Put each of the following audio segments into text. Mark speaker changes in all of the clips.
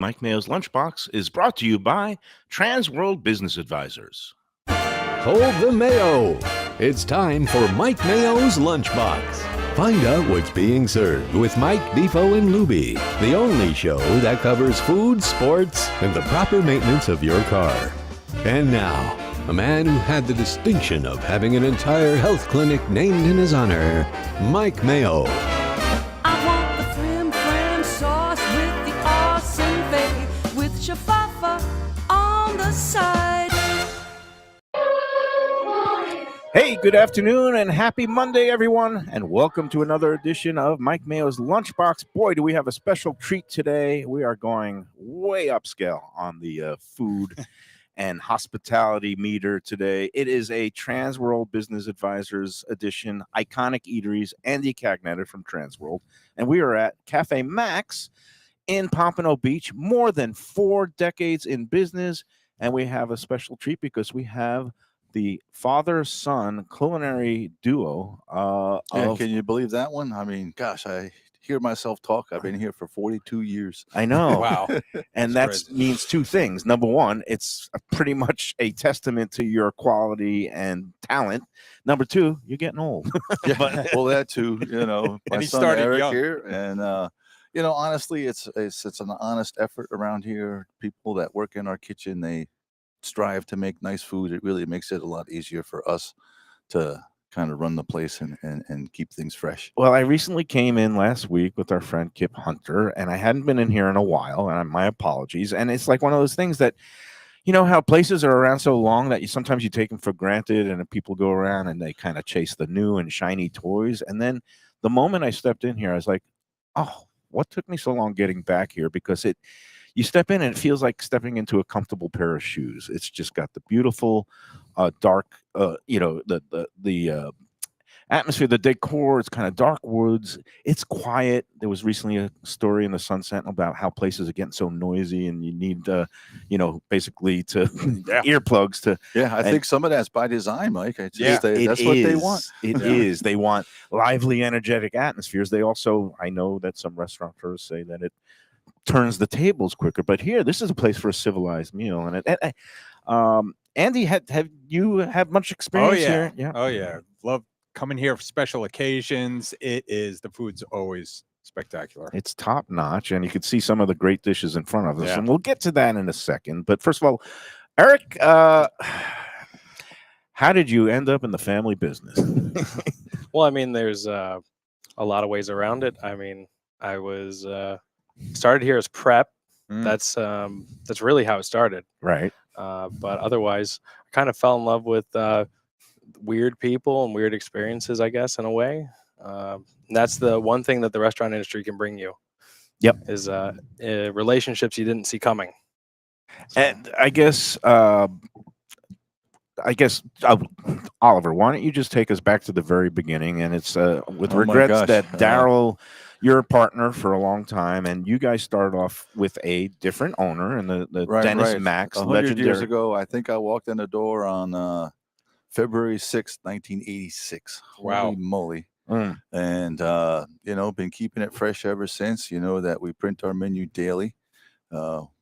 Speaker 1: Mike Mayo's Lunchbox is brought to you by Transworld Business Advisors.
Speaker 2: Hold the mayo. It's time for Mike Mayo's Lunchbox. Find out what's being served with Mike, Defo, and Luby, the only show that covers food, sports, and the proper maintenance of your car. And now, a man who had the distinction of having an entire health clinic named in his honor, Mike Mayo.
Speaker 3: I want the frim fram sauce with the awesome bay with shafafa on the side.
Speaker 1: Hey, good afternoon and happy Monday, everyone, and welcome to another edition of Mike Mayo's Lunchbox. Boy, do we have a special treat today. We are going way upscale on the food and hospitality meter today. It is a Transworld Business Advisors edition, iconic eateries, Andy Cagnetta from Transworld, and we are at Cafe Maxx in Pompano Beach, more than 4 decades in business, and we have a special treat because we have the father-son culinary duo.
Speaker 4: Can you believe that one? I mean, gosh, I hear myself talk. I've been here for 42 years.
Speaker 1: I know.
Speaker 5: Wow.
Speaker 1: And that means 2 things. Number one, it's pretty much a testament to your quality and talent. Number 2, you're getting old.
Speaker 4: Yeah, well, that too, my
Speaker 5: he
Speaker 4: son
Speaker 5: started
Speaker 4: Eric
Speaker 5: young.
Speaker 4: here. And, honestly, it's an honest effort around here. People that work in our kitchen, they strive to make nice food. It really makes it a lot easier for us to kind of run the place and keep things fresh.
Speaker 1: Well, I recently came in last week with our friend Kip Hunter, and I hadn't been in here in a while, and my apologies. And it's like one of those things that, you know how places are around so long that sometimes you take them for granted, and people go around and they kind of chase the new and shiny toys. And then the moment I stepped in here, I was like, oh, what took me so long getting back here? Because you step in and it feels like stepping into a comfortable pair of shoes. It's just got the beautiful, dark, the atmosphere, the decor. It's kind of dark woods. It's quiet. There was recently a story in the Sun Sentinel about how places are getting so noisy and you need, basically to earplugs to.
Speaker 4: Yeah, I think some of that's by design, Mike. That's what they want.
Speaker 1: It is. They want lively, energetic atmospheres. They also, I know that some restaurateurs say that it turns the tables quicker, but here, this is a place for a civilized meal. And Andy, have you had much experience here?
Speaker 5: Yeah. Oh yeah, love coming here for special occasions. The food's always spectacular.
Speaker 1: It's top notch, and you can see some of the great dishes in front of us,
Speaker 5: Yeah.
Speaker 1: and we'll get to that in a second. But first of all, Eric, how did you end up in the family business?
Speaker 6: Well, I mean, there's a lot of ways around it. I mean, I was started here as prep. That's really how it started.
Speaker 1: Right.
Speaker 6: But otherwise, I kind of fell in love with weird people and weird experiences, I guess, in a way. That's the one thing that the restaurant industry can bring you.
Speaker 1: Yep.
Speaker 6: Is relationships you didn't see coming. So.
Speaker 1: And I guess, Oliver, why don't you just take us back to the very beginning? And it's with regrets that Darryl, you're a partner for a long time, and you guys started off with a different owner, and the Dennis Maxx.
Speaker 4: 100 years ago, I think I walked in the door on February 6th, 1986.
Speaker 6: Wow.
Speaker 4: Holy moly. And, been keeping it fresh ever since. You know that we print our menu daily.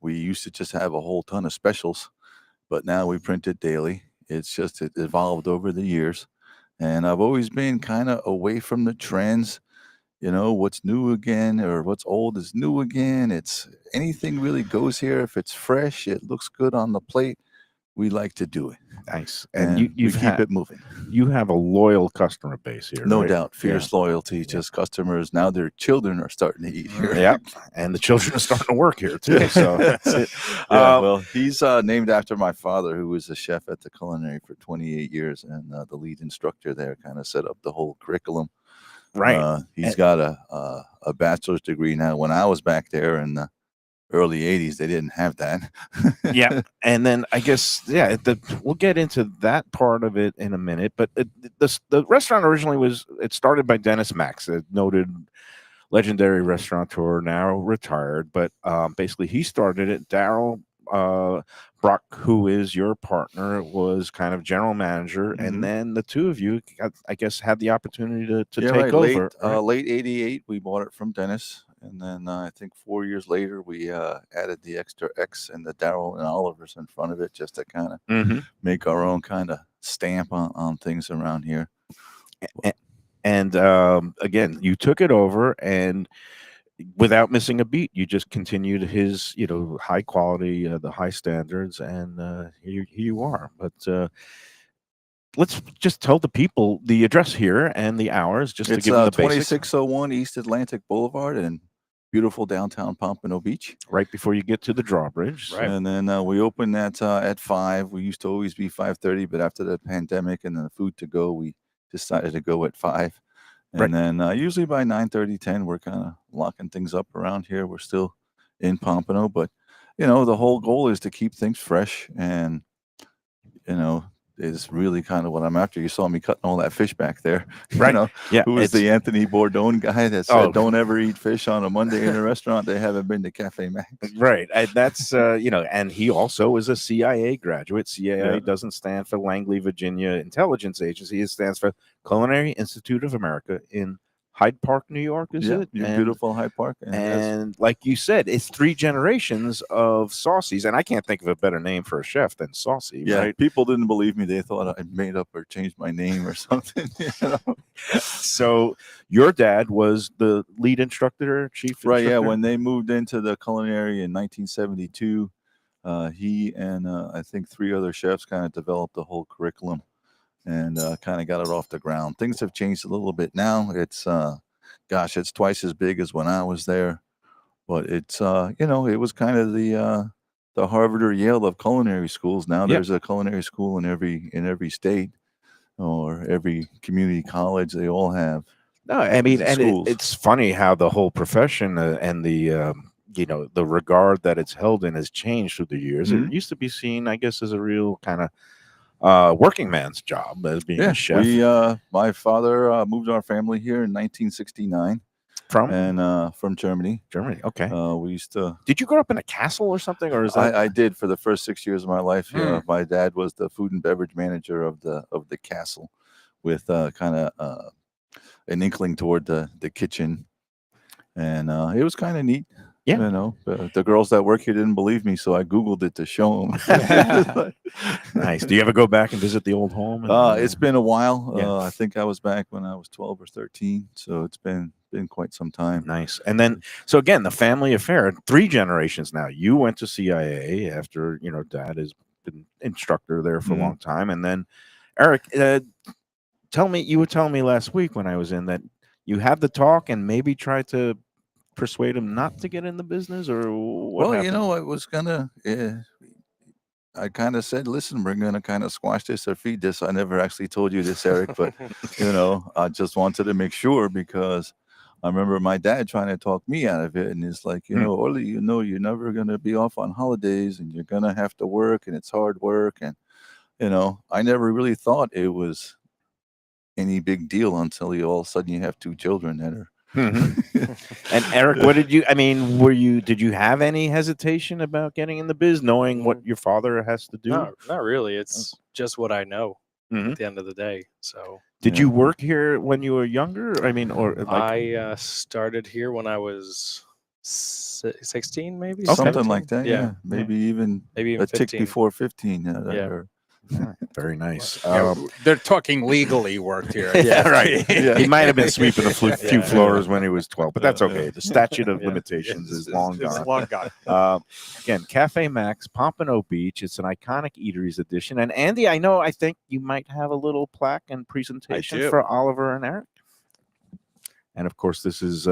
Speaker 4: We used to just have a whole ton of specials, but now we print it daily. It evolved over the years. And I've always been kind of away from the trends. What's new again or what's old is new again. It's anything really goes here. If it's fresh, it looks good on the plate, we like to do it.
Speaker 1: Nice.
Speaker 4: And you keep it moving.
Speaker 1: You have a loyal customer base here.
Speaker 4: No
Speaker 1: right?
Speaker 4: doubt. Fierce loyalty. Just customers. Now their children are starting to eat here.
Speaker 1: Yep. And the children are starting to work here too. So that's it.
Speaker 4: Well, he's named after my father, who was a chef at the culinary for 28 years. And the lead instructor there kind of set up the whole curriculum.
Speaker 1: Right.
Speaker 4: He's got a bachelor's degree now. When I was back there in the early 80s, they didn't have that.
Speaker 1: Yeah. And then I guess, we'll get into that part of it in a minute. But the restaurant originally it started by Dennis Maxx, a noted legendary restaurateur, now retired. But basically, he started it. Darryl Brock, who is your partner, was kind of general manager, and then the two of you, I guess, had the opportunity to take over.
Speaker 4: Late '88, we bought it from Dennis, And then I think 4 years later, we added the extra X and the Darryl and Oliver's in front of it just to kind of
Speaker 1: Mm-hmm.
Speaker 4: make our own kind of stamp on things around here.
Speaker 1: And again, you took it over, and without missing a beat, you just continued his, high quality, the high standards, and here you are. But let's just tell the people the address here and the hours, just to
Speaker 4: It's
Speaker 1: give them the basics.
Speaker 4: 2601 East Atlantic Boulevard in beautiful downtown Pompano Beach.
Speaker 1: Right before you get to the drawbridge.
Speaker 6: Right.
Speaker 4: And then we opened that at 5. We used to always be 5:30, but after the pandemic and the food to go, we decided to go at 5. And then usually by 9:30, 10, we're kind of locking things up around here. We're still in Pompano, but the whole goal is to keep things fresh, and is really kind of what I'm after. You saw me cutting all that fish back there.
Speaker 1: Right. Yeah.
Speaker 4: Who was the Anthony Bourdon guy that said,
Speaker 1: Oh.
Speaker 4: don't ever eat fish on a Monday in a restaurant? They haven't been to Cafe Maxx.
Speaker 1: Right. And that's, and he also is a CIA graduate. CIA
Speaker 4: Yeah.
Speaker 1: doesn't stand for Langley, Virginia Intelligence Agency. It stands for Culinary Institute of America in Hyde Park, New York, is it? And-
Speaker 4: Beautiful Hyde Park.
Speaker 1: And like you said, it's 3 generations of Saucies, and I can't think of a better name for a chef than Saucy.
Speaker 4: yeah,
Speaker 1: Right.
Speaker 4: people didn't believe me. They thought I made up or changed my name or something.
Speaker 1: So your dad was the lead instructor, chief
Speaker 4: Right, yeah.
Speaker 1: instructor?
Speaker 4: When they moved into the culinary in 1972, he and I think 3 other chefs kind of developed the whole curriculum and kind of got it off the ground. Things have changed a little bit now. It's it's twice as big as when I was there, but it's it was kind of the Harvard or Yale of culinary schools. Now
Speaker 1: Yep.
Speaker 4: there's a culinary school in every state or every community college. They all have.
Speaker 1: No, I mean, and
Speaker 4: schools.
Speaker 1: it's funny how the whole profession and the the regard that it's held in has changed through the years.
Speaker 4: Mhm.
Speaker 1: It used to be seen, I guess, as a real kind of working man's job as being a chef.
Speaker 4: My father moved our family here in 1969
Speaker 1: From
Speaker 4: and from Germany.
Speaker 1: Germany. Okay.
Speaker 4: We used to.
Speaker 1: Did you grow up in a castle or something, or is that?
Speaker 4: I did for the first 6 years of my life. Yeah, my dad was the food and beverage manager of the castle, with kind of an inkling toward the kitchen, and it was kind of neat.
Speaker 1: Yeah.
Speaker 4: The girls that work here didn't believe me, so I Googled it to show them.
Speaker 1: Nice. Do you ever go back and visit the old home?
Speaker 4: It's been a while.
Speaker 1: Yeah.
Speaker 4: I think I was back when I was 12 or 13, so it's been quite some time.
Speaker 1: Nice. And then, so again, the family affair, 3 generations now. You went to CIA after, dad has been instructor there for a long time. And then, Eric, you were telling me last week when I was in that you had the talk and maybe try to persuade him not to get in the business, or what happened?
Speaker 4: I was gonna. I kind of said, "Listen, we're gonna kind of squash this or feed this." I never actually told you this, Eric, but I just wanted to make sure, because I remember my dad trying to talk me out of it, and it's like, Orly, you're never gonna be off on holidays, and you're gonna have to work, and it's hard work, and I never really thought it was any big deal until all of a sudden you have 2 children that are.
Speaker 1: And Eric, did you have any hesitation about getting in the biz, knowing what your father has to do?
Speaker 6: No, not really. It's just what I know
Speaker 1: Mhm.
Speaker 6: at the end of the day. So
Speaker 1: Did you work here when you were younger? I mean, or like,
Speaker 6: I started here when I was 16, maybe
Speaker 1: Okay.
Speaker 4: Something
Speaker 6: 17?
Speaker 4: like that, yeah. Maybe even
Speaker 6: maybe even
Speaker 4: a tick
Speaker 6: 15.
Speaker 4: before 15.
Speaker 6: Yeah.
Speaker 1: very nice.
Speaker 5: They're talking legally worked here.
Speaker 1: Yeah, right.
Speaker 4: Yeah.
Speaker 1: He might have been sweeping a few
Speaker 6: Yeah.
Speaker 1: floors when he was 12, but that's
Speaker 4: Yeah,
Speaker 1: okay.
Speaker 4: yeah.
Speaker 1: The statute of
Speaker 6: Yeah.
Speaker 1: limitations is long
Speaker 5: It's
Speaker 1: gone.
Speaker 5: long gone.
Speaker 1: Again, Cafe Maxx, Pompano Beach. It's an iconic Eateries edition. And Andy, I think you might have a little plaque and presentation
Speaker 5: do.
Speaker 1: for Oliver and Eric. And of course, this is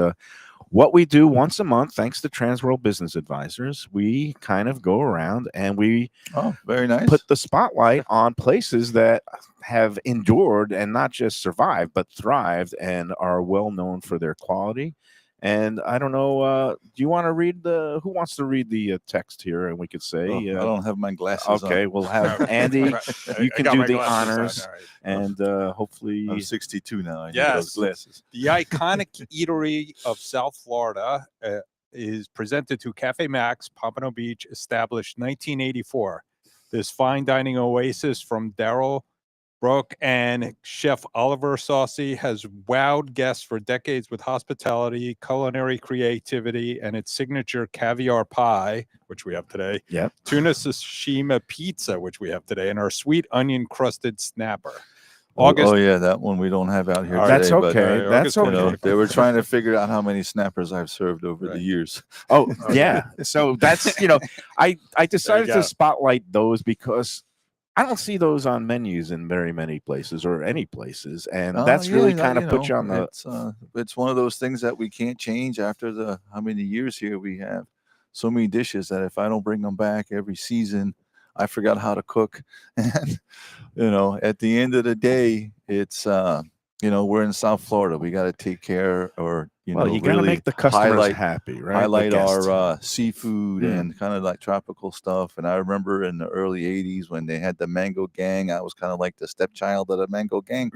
Speaker 1: what we do once a month, thanks to Transworld Business Advisors. We kind of go around and we
Speaker 4: Oh, very nice.
Speaker 1: put the spotlight on places that have endured and not just survived, but thrived and are well known for their quality. And I don't know, do you want to read who wants to read the text here? And we could say,
Speaker 4: I don't have my glasses
Speaker 1: okay,
Speaker 4: on.
Speaker 1: we'll have Andy, you can do the honors,
Speaker 5: All right.
Speaker 1: and hopefully,
Speaker 4: I'm 62 now. I need
Speaker 5: Yes.
Speaker 4: those glasses.
Speaker 5: The iconic eatery of South Florida is presented to Cafe Maxx, Pompano Beach, established 1984. This fine dining oasis from Darryl Brooke and Chef Oliver Saucy has wowed guests for decades with hospitality, culinary creativity, and its signature caviar pie, which we have today.
Speaker 1: Yep.
Speaker 5: Tuna sashimi pizza, which we have today, and our sweet onion crusted snapper.
Speaker 4: Oh yeah, that one we don't have out here today.
Speaker 1: That's
Speaker 4: but,
Speaker 1: okay.
Speaker 5: August
Speaker 1: That's
Speaker 4: you know,
Speaker 1: okay.
Speaker 4: they were trying to figure out how many snappers I've served over the years.
Speaker 1: Oh yeah. So that's I decided
Speaker 5: go.
Speaker 1: to spotlight those because I don't see those on menus in very many places or any places, and that's really kind of put you on the.
Speaker 4: It's one of those things that we can't change after the how many years here we have. So many dishes that if I don't bring them back every season, I forgot how to cook. And at the end of the day, it's we're in South Florida. We got to take care, or you got to
Speaker 1: really make the customers happy, right?
Speaker 4: Highlight our seafood and kind of like tropical stuff. And I remember in the early '80s when they had the mango gang, I was kind of like the stepchild of the mango gang,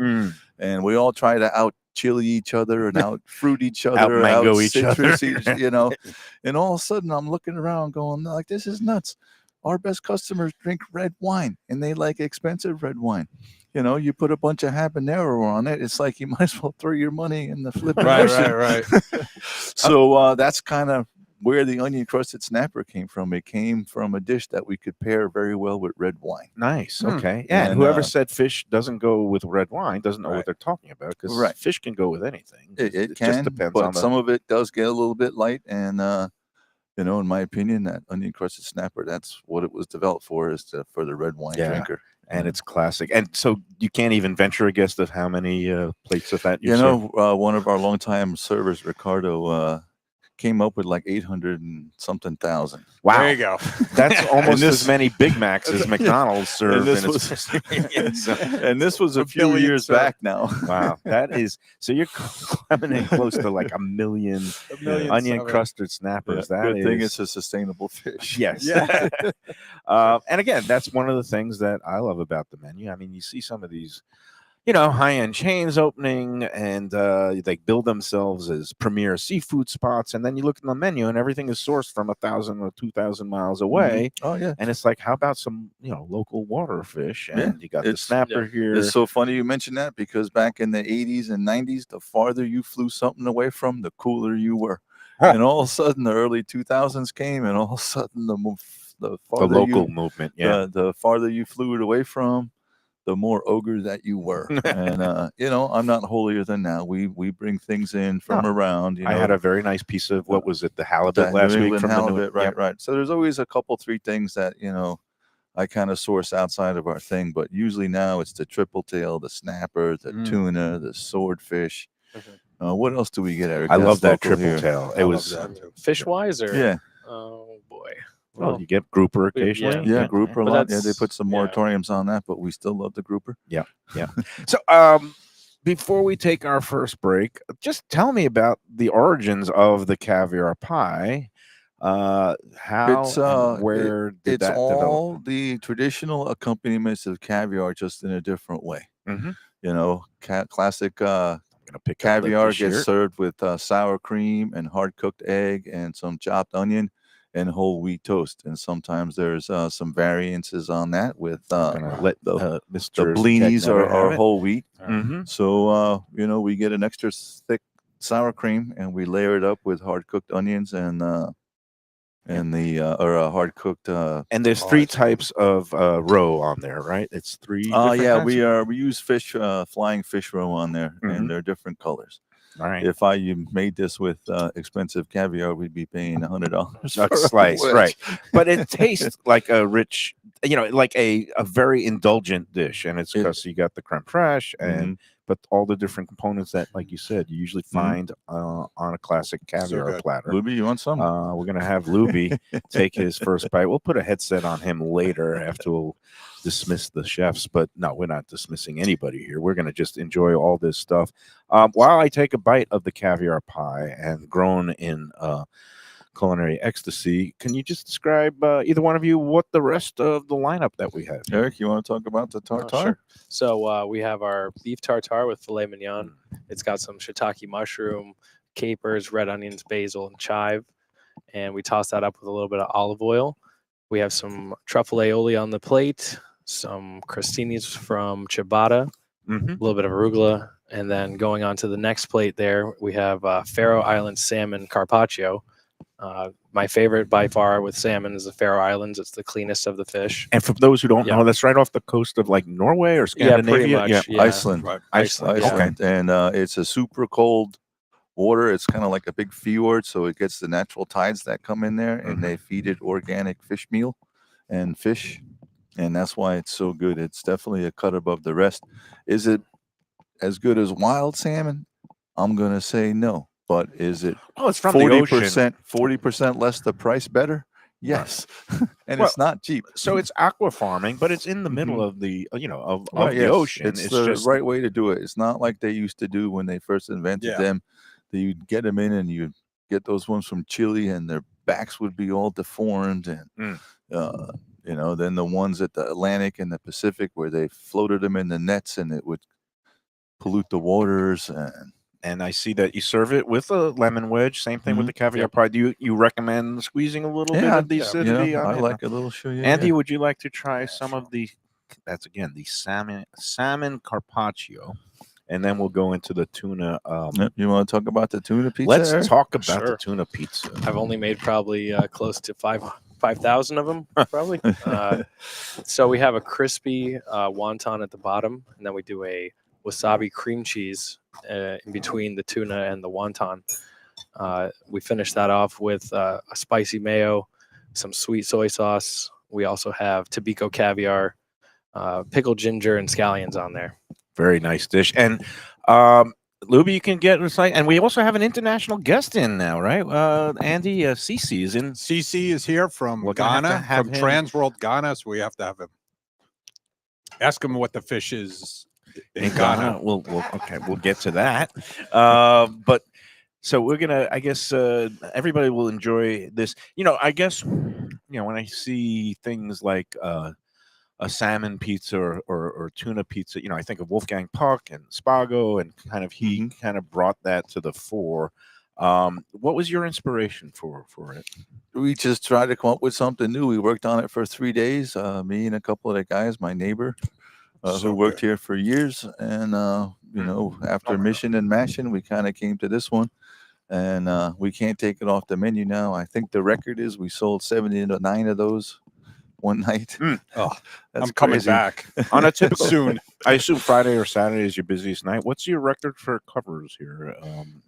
Speaker 4: and we all try to out chili each other and out fruit each other,
Speaker 1: out mango each other,
Speaker 4: and all of a sudden I'm looking around going like, this is nuts. Our best customers drink red wine and they like expensive red wine. You put a bunch of habanero on it, it's like you might as well throw your money in the flipping ocean.
Speaker 5: Right.
Speaker 4: So that's kind of where the onion crusted snapper came from. It came from a dish that we could pair very well with red wine.
Speaker 1: Nice. Okay. Yeah. And whoever said fish doesn't go with red wine doesn't know what they're talking about, because fish can go with anything.
Speaker 4: It can,
Speaker 1: just depends
Speaker 4: but
Speaker 1: on
Speaker 4: some of it does get a little bit light. And, in my opinion, that onion crusted snapper, that's what it was developed for, is for the red wine drinker.
Speaker 1: And it's classic. And so you can't even venture a guess of how many plates of that
Speaker 4: one of our longtime servers, Ricardo, came up with like 800 and something thousand.
Speaker 1: Wow.
Speaker 5: There you go.
Speaker 1: That's almost as many Big Macs as McDonald's serve.
Speaker 4: And this was a few years back now.
Speaker 1: Wow. That is, so you're coming in close to like a million onion crusted snappers. That
Speaker 4: good thing it's a sustainable fish.
Speaker 1: Yes. Yeah. And again, that's one of the things that I love about the menu. I mean, you see some of these high-end chains opening, and they build themselves as premier seafood spots, and then you look at the menu and everything is sourced from 1,000 or 2,000 miles away.
Speaker 4: Oh yeah.
Speaker 1: And it's like, how about some local water fish? And you got the snapper here.
Speaker 4: It's so funny you mentioned that, because back in the 80s and 90s, the farther you flew something away from, the cooler you were. And all of a sudden the early 2000s came, and all of a sudden the
Speaker 1: local movement,
Speaker 4: the farther you flew it away from, the more ogre that you were. And I'm not holier than now. We bring things in from around.
Speaker 1: I had a very nice piece of, what was it, the halibut last week from
Speaker 4: halibut, right. So there's always a couple, three things that I kind of source outside of our thing, but usually now it's the triple tail, the snapper, the tuna, the swordfish. What else do we get, Eric?
Speaker 1: I love that triple tail. It was
Speaker 6: fish wise, or oh boy.
Speaker 1: Well, you get grouper occasionally.
Speaker 4: Yeah, grouper a lot. Yeah, they put some moratoriums on that, but we still love the grouper.
Speaker 1: Yeah. So before we take our first break, just tell me about the origins of the caviar pie. How where did that develop?
Speaker 4: It's all the traditional accompaniments of caviar, just in a different way. Classic caviar gets served with sour cream and hard cooked egg and some chopped onion and whole wheat toast. And sometimes there's some variances on that with
Speaker 1: the
Speaker 4: blinis are whole wheat. So we get an extra thick sour cream, and we layer it up with hard cooked onions and hard cooked.
Speaker 1: And there's three types of roe on there, right? It's three.
Speaker 4: We use fish, flying fish roe on there, and they're different colors.
Speaker 1: All right.
Speaker 4: If you made this with expensive caviar, we'd be paying $100
Speaker 1: for a slice, right? But it tastes like a rich, like a very indulgent dish, and it's because you got the creme fraiche and but all the different components that, like you said, you usually find on a classic caviar platter.
Speaker 4: Luby, you want some?
Speaker 1: We're gonna have Luby take his first bite. We'll put a headset on him later after we'll dismiss the chefs, but no, we're not dismissing anybody here. We're gonna just enjoy all this stuff while I take a bite of the caviar pie. And grown in culinary ecstasy, can you just describe, either one of you, what the rest of the lineup that we have?
Speaker 4: Eric, you want to talk about the tartare?
Speaker 6: Sure. So we have our beef tartare with filet mignon. It's got some shiitake mushroom, capers, red onions, basil, and chive, and we toss that up with a little bit of olive oil. We have some truffle aioli on the plate, some crostinis from ciabatta,
Speaker 1: Mm-hmm.
Speaker 6: a little bit of arugula, and then going on to the next plate there, we have Faroe Island salmon carpaccio. My favorite by far with salmon is the Faroe Islands. It's the cleanest of the fish.
Speaker 1: And for those who don't
Speaker 6: Yeah.
Speaker 1: know, that's right off the coast of like Norway or
Speaker 6: Yeah, pretty
Speaker 1: Scandinavia.
Speaker 6: much. Yeah.
Speaker 4: Iceland.
Speaker 5: Right.
Speaker 6: Iceland. Yeah.
Speaker 4: Iceland. And it's a super cold water. It's kind of like a big fjord, so it gets the natural tides that come in there, and they feed it organic fish meal and fish, and that's why it's so good. It's definitely a cut above the rest. Is it as good as wild salmon? I'm gonna say no. But is it
Speaker 1: Oh, it's from the ocean.
Speaker 4: 40% less the price better? Yes. And
Speaker 1: Well,
Speaker 4: it's not cheap.
Speaker 1: So it's aqua farming, but it's in the middle of the of the
Speaker 4: Yes,
Speaker 1: ocean.
Speaker 4: It's the
Speaker 1: just
Speaker 4: right way to do it. It's not like they used to do when they first invented
Speaker 5: Yeah.
Speaker 4: them. You'd get them in and you'd get those ones from Chile and their backs would be all deformed. And, then the ones at the Atlantic and the Pacific where they floated them in the nets and it would pollute the waters.
Speaker 1: And I see that you serve it with a lemon wedge. Same thing with the caviar pie. Do you recommend squeezing a little bit of the acidity on
Speaker 4: I
Speaker 1: it?
Speaker 4: like a little sugar.
Speaker 1: Andy, would you like to try some of the? That's again the salmon carpaccio, and then we'll go into the tuna.
Speaker 4: You want to talk about the tuna pizza?
Speaker 1: Let's
Speaker 4: Eric?
Speaker 1: talk about the
Speaker 6: Sure.
Speaker 1: tuna pizza.
Speaker 6: I've only made probably close to 5,000 of them, probably. So we have a crispy wonton at the bottom, and then we do a wasabi cream cheese in between the tuna and the wonton. We finish that off with a spicy mayo, some sweet soy sauce. We also have Tobiko caviar, pickled ginger, and scallions on there.
Speaker 1: Very nice dish. And Luby, you can get recite. And we also have an international guest in now, right? Andy Cece is in.
Speaker 5: CC is here from
Speaker 1: We're gonna
Speaker 5: Ghana,
Speaker 1: have
Speaker 5: from
Speaker 1: him.
Speaker 5: Transworld Ghana, so we have to have him. Ask him what the fish is in
Speaker 1: In
Speaker 5: Ghana.
Speaker 1: Ghana. We'll get to that. But so we're gonna. I guess everybody will enjoy this. I guess when I see things like a salmon pizza or tuna pizza, I think of Wolfgang Puck and Spago, and kind of he kind of brought that to the fore. What was your inspiration for it?
Speaker 4: We just tried to come up with something new. We worked on it for 3 days. Me and a couple of the guys, my neighbor, who worked here for years, and after mission and mashing, we kind of came to this one, and we can't take it off the menu now. I think the record is we sold 79 of those one night.
Speaker 5: Oh,
Speaker 4: That's
Speaker 5: I'm coming
Speaker 4: crazy.
Speaker 5: back
Speaker 1: On a typical
Speaker 5: soon.
Speaker 1: I assume Friday or Saturday is your busiest night. What's your record for covers here?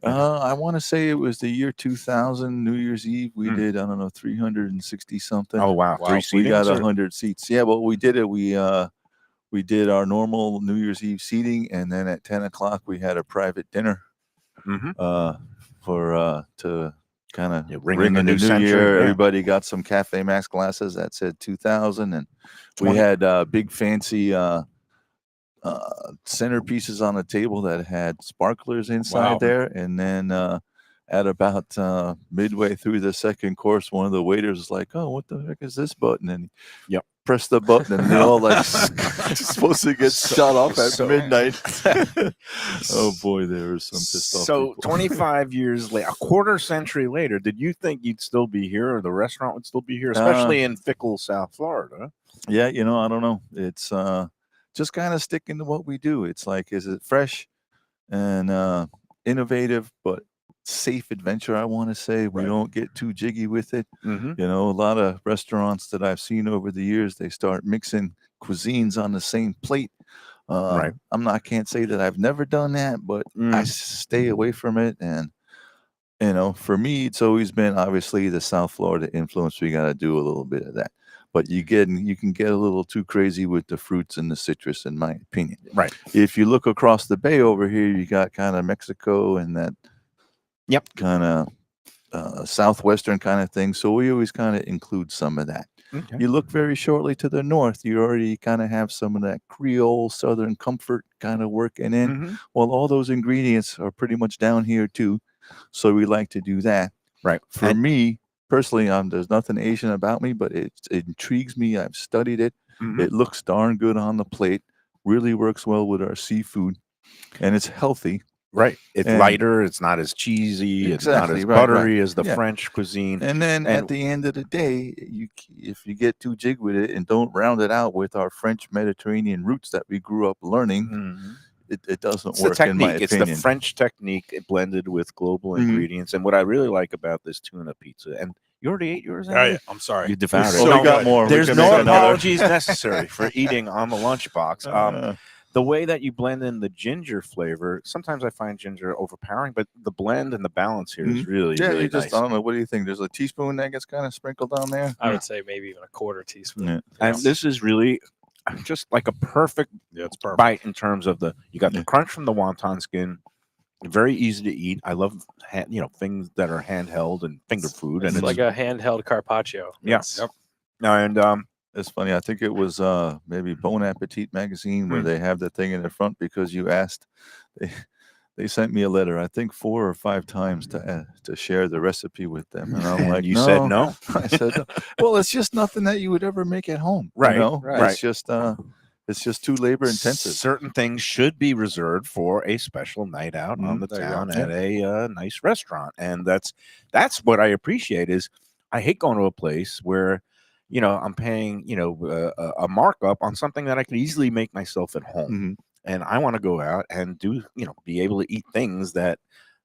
Speaker 4: I want to say it was the year 2000, New Year's Eve. We did, 360 something.
Speaker 1: Oh wow,
Speaker 5: Wow.
Speaker 1: 3
Speaker 4: We got
Speaker 1: seatings or-
Speaker 4: 100 seats. Yeah, but we did it. We did our normal New Year's Eve seating, and then at 10 o'clock we had a private dinner to kind of
Speaker 1: ring
Speaker 4: ring
Speaker 1: in the
Speaker 4: in
Speaker 1: new
Speaker 4: the new
Speaker 1: century,
Speaker 4: year.
Speaker 1: yeah.
Speaker 4: Everybody got some Cafe Maxx glasses that said 2000, and
Speaker 1: 20
Speaker 4: we had big fancy centerpieces on the table that had sparklers inside
Speaker 5: Wow.
Speaker 4: there. And then at about midway through the second course, one of the waiters was like, "Oh, what the heck is this button?" And he pressed the button, and they're all like supposed to get shut off at midnight. Oh boy, there was some pissed off
Speaker 1: So
Speaker 4: people.
Speaker 1: 25 years later, a quarter century later, did you think you'd still be here, or the restaurant would still be here, especially in fickle South Florida?
Speaker 4: Yeah, I don't know. It's just kind of sticking to what we do. It's like, is it fresh and innovative, but safe adventure? I want to say we don't get too jiggy with it.
Speaker 1: Mm-hmm.
Speaker 4: A lot of restaurants that I've seen over the years, they start mixing cuisines on the same plate.
Speaker 1: Right.
Speaker 4: I can't say that I've never done that, but I stay away from it. And for me, it's always been obviously the South Florida influence. We got to do a little bit of that. But you can get a little too crazy with the fruits and the citrus, in my opinion.
Speaker 1: Right.
Speaker 4: If you look across the bay over here, you got kind of Mexico and that kind of southwestern kind of thing. So we always kind of include some of that.
Speaker 1: Okay.
Speaker 4: You look very shortly to the north, you already kind of have some of that Creole Southern comfort kind of working in.
Speaker 1: Mhm.
Speaker 4: Well, all those ingredients are pretty much down here too. So we like to do that.
Speaker 1: Right.
Speaker 4: For me personally, there's nothing Asian about me, but it intrigues me. I've studied it.
Speaker 1: Mhm.
Speaker 4: It looks darn good on the plate. Really works well with our seafood, and it's healthy.
Speaker 1: Right. It's
Speaker 4: And-
Speaker 1: lighter. It's not as cheesy. It's not
Speaker 4: Exactly,
Speaker 1: as
Speaker 4: right,
Speaker 1: buttery
Speaker 4: right.
Speaker 1: as the
Speaker 4: Yeah.
Speaker 1: French cuisine.
Speaker 4: And then
Speaker 1: And-
Speaker 4: at the end of the day, if you get too jig with it and don't round it out with our French Mediterranean roots that we grew up learning,
Speaker 1: Mhm.
Speaker 4: it doesn't
Speaker 1: It's the
Speaker 4: work in my
Speaker 1: technique. It's
Speaker 4: opinion.
Speaker 1: the French technique blended with global
Speaker 4: Mhm.
Speaker 1: ingredients. And what I really like about this tuna pizza, and you already ate yours,
Speaker 5: Yeah,
Speaker 1: Andy?
Speaker 5: I'm sorry.
Speaker 1: You devoured it.
Speaker 4: So
Speaker 1: No,
Speaker 4: we got more. We
Speaker 1: There's
Speaker 4: can
Speaker 1: no
Speaker 4: make another.
Speaker 1: apologies necessary for eating on the lunchbox. The way that you blend in the ginger flavor, sometimes I find ginger overpowering, but the blend and the balance here is really,
Speaker 4: Yeah,
Speaker 1: really
Speaker 4: you just,
Speaker 1: nice.
Speaker 4: I don't know. What do you think? There's a teaspoon that gets kind of sprinkled on there.
Speaker 6: I would say maybe even a quarter teaspoon.
Speaker 4: Yeah.
Speaker 1: And this is really just like a perfect
Speaker 5: Yeah, it's perfect.
Speaker 1: bite in terms of you got the
Speaker 4: Yeah.
Speaker 1: crunch from the wonton skin. Very easy to eat. I love things that are handheld and finger food,
Speaker 6: It's
Speaker 1: and
Speaker 6: like a handheld carpaccio.
Speaker 1: Yeah.
Speaker 6: It's-
Speaker 5: Yep.
Speaker 1: and
Speaker 4: It's funny. I think it was maybe Bon Appetit magazine where
Speaker 1: Hmm.
Speaker 4: they have the thing in the front because you asked. They sent me a letter, I think 4 or 5 times to share the recipe with them, and I'm like,
Speaker 1: you said no.
Speaker 4: I said, no. Well, it's just nothing that you would ever make at home,
Speaker 1: Right,
Speaker 4: You know?
Speaker 1: right.
Speaker 4: It's just too labor intensive.
Speaker 1: Certain things should be reserved for a special night out on the
Speaker 5: There you go.
Speaker 1: town at a nice restaurant, and that's what I appreciate. Is I hate going to a place where I'm paying a markup on something that I could easily make myself at home,
Speaker 4: Mhm.
Speaker 1: and I want to go out and do be able to eat things that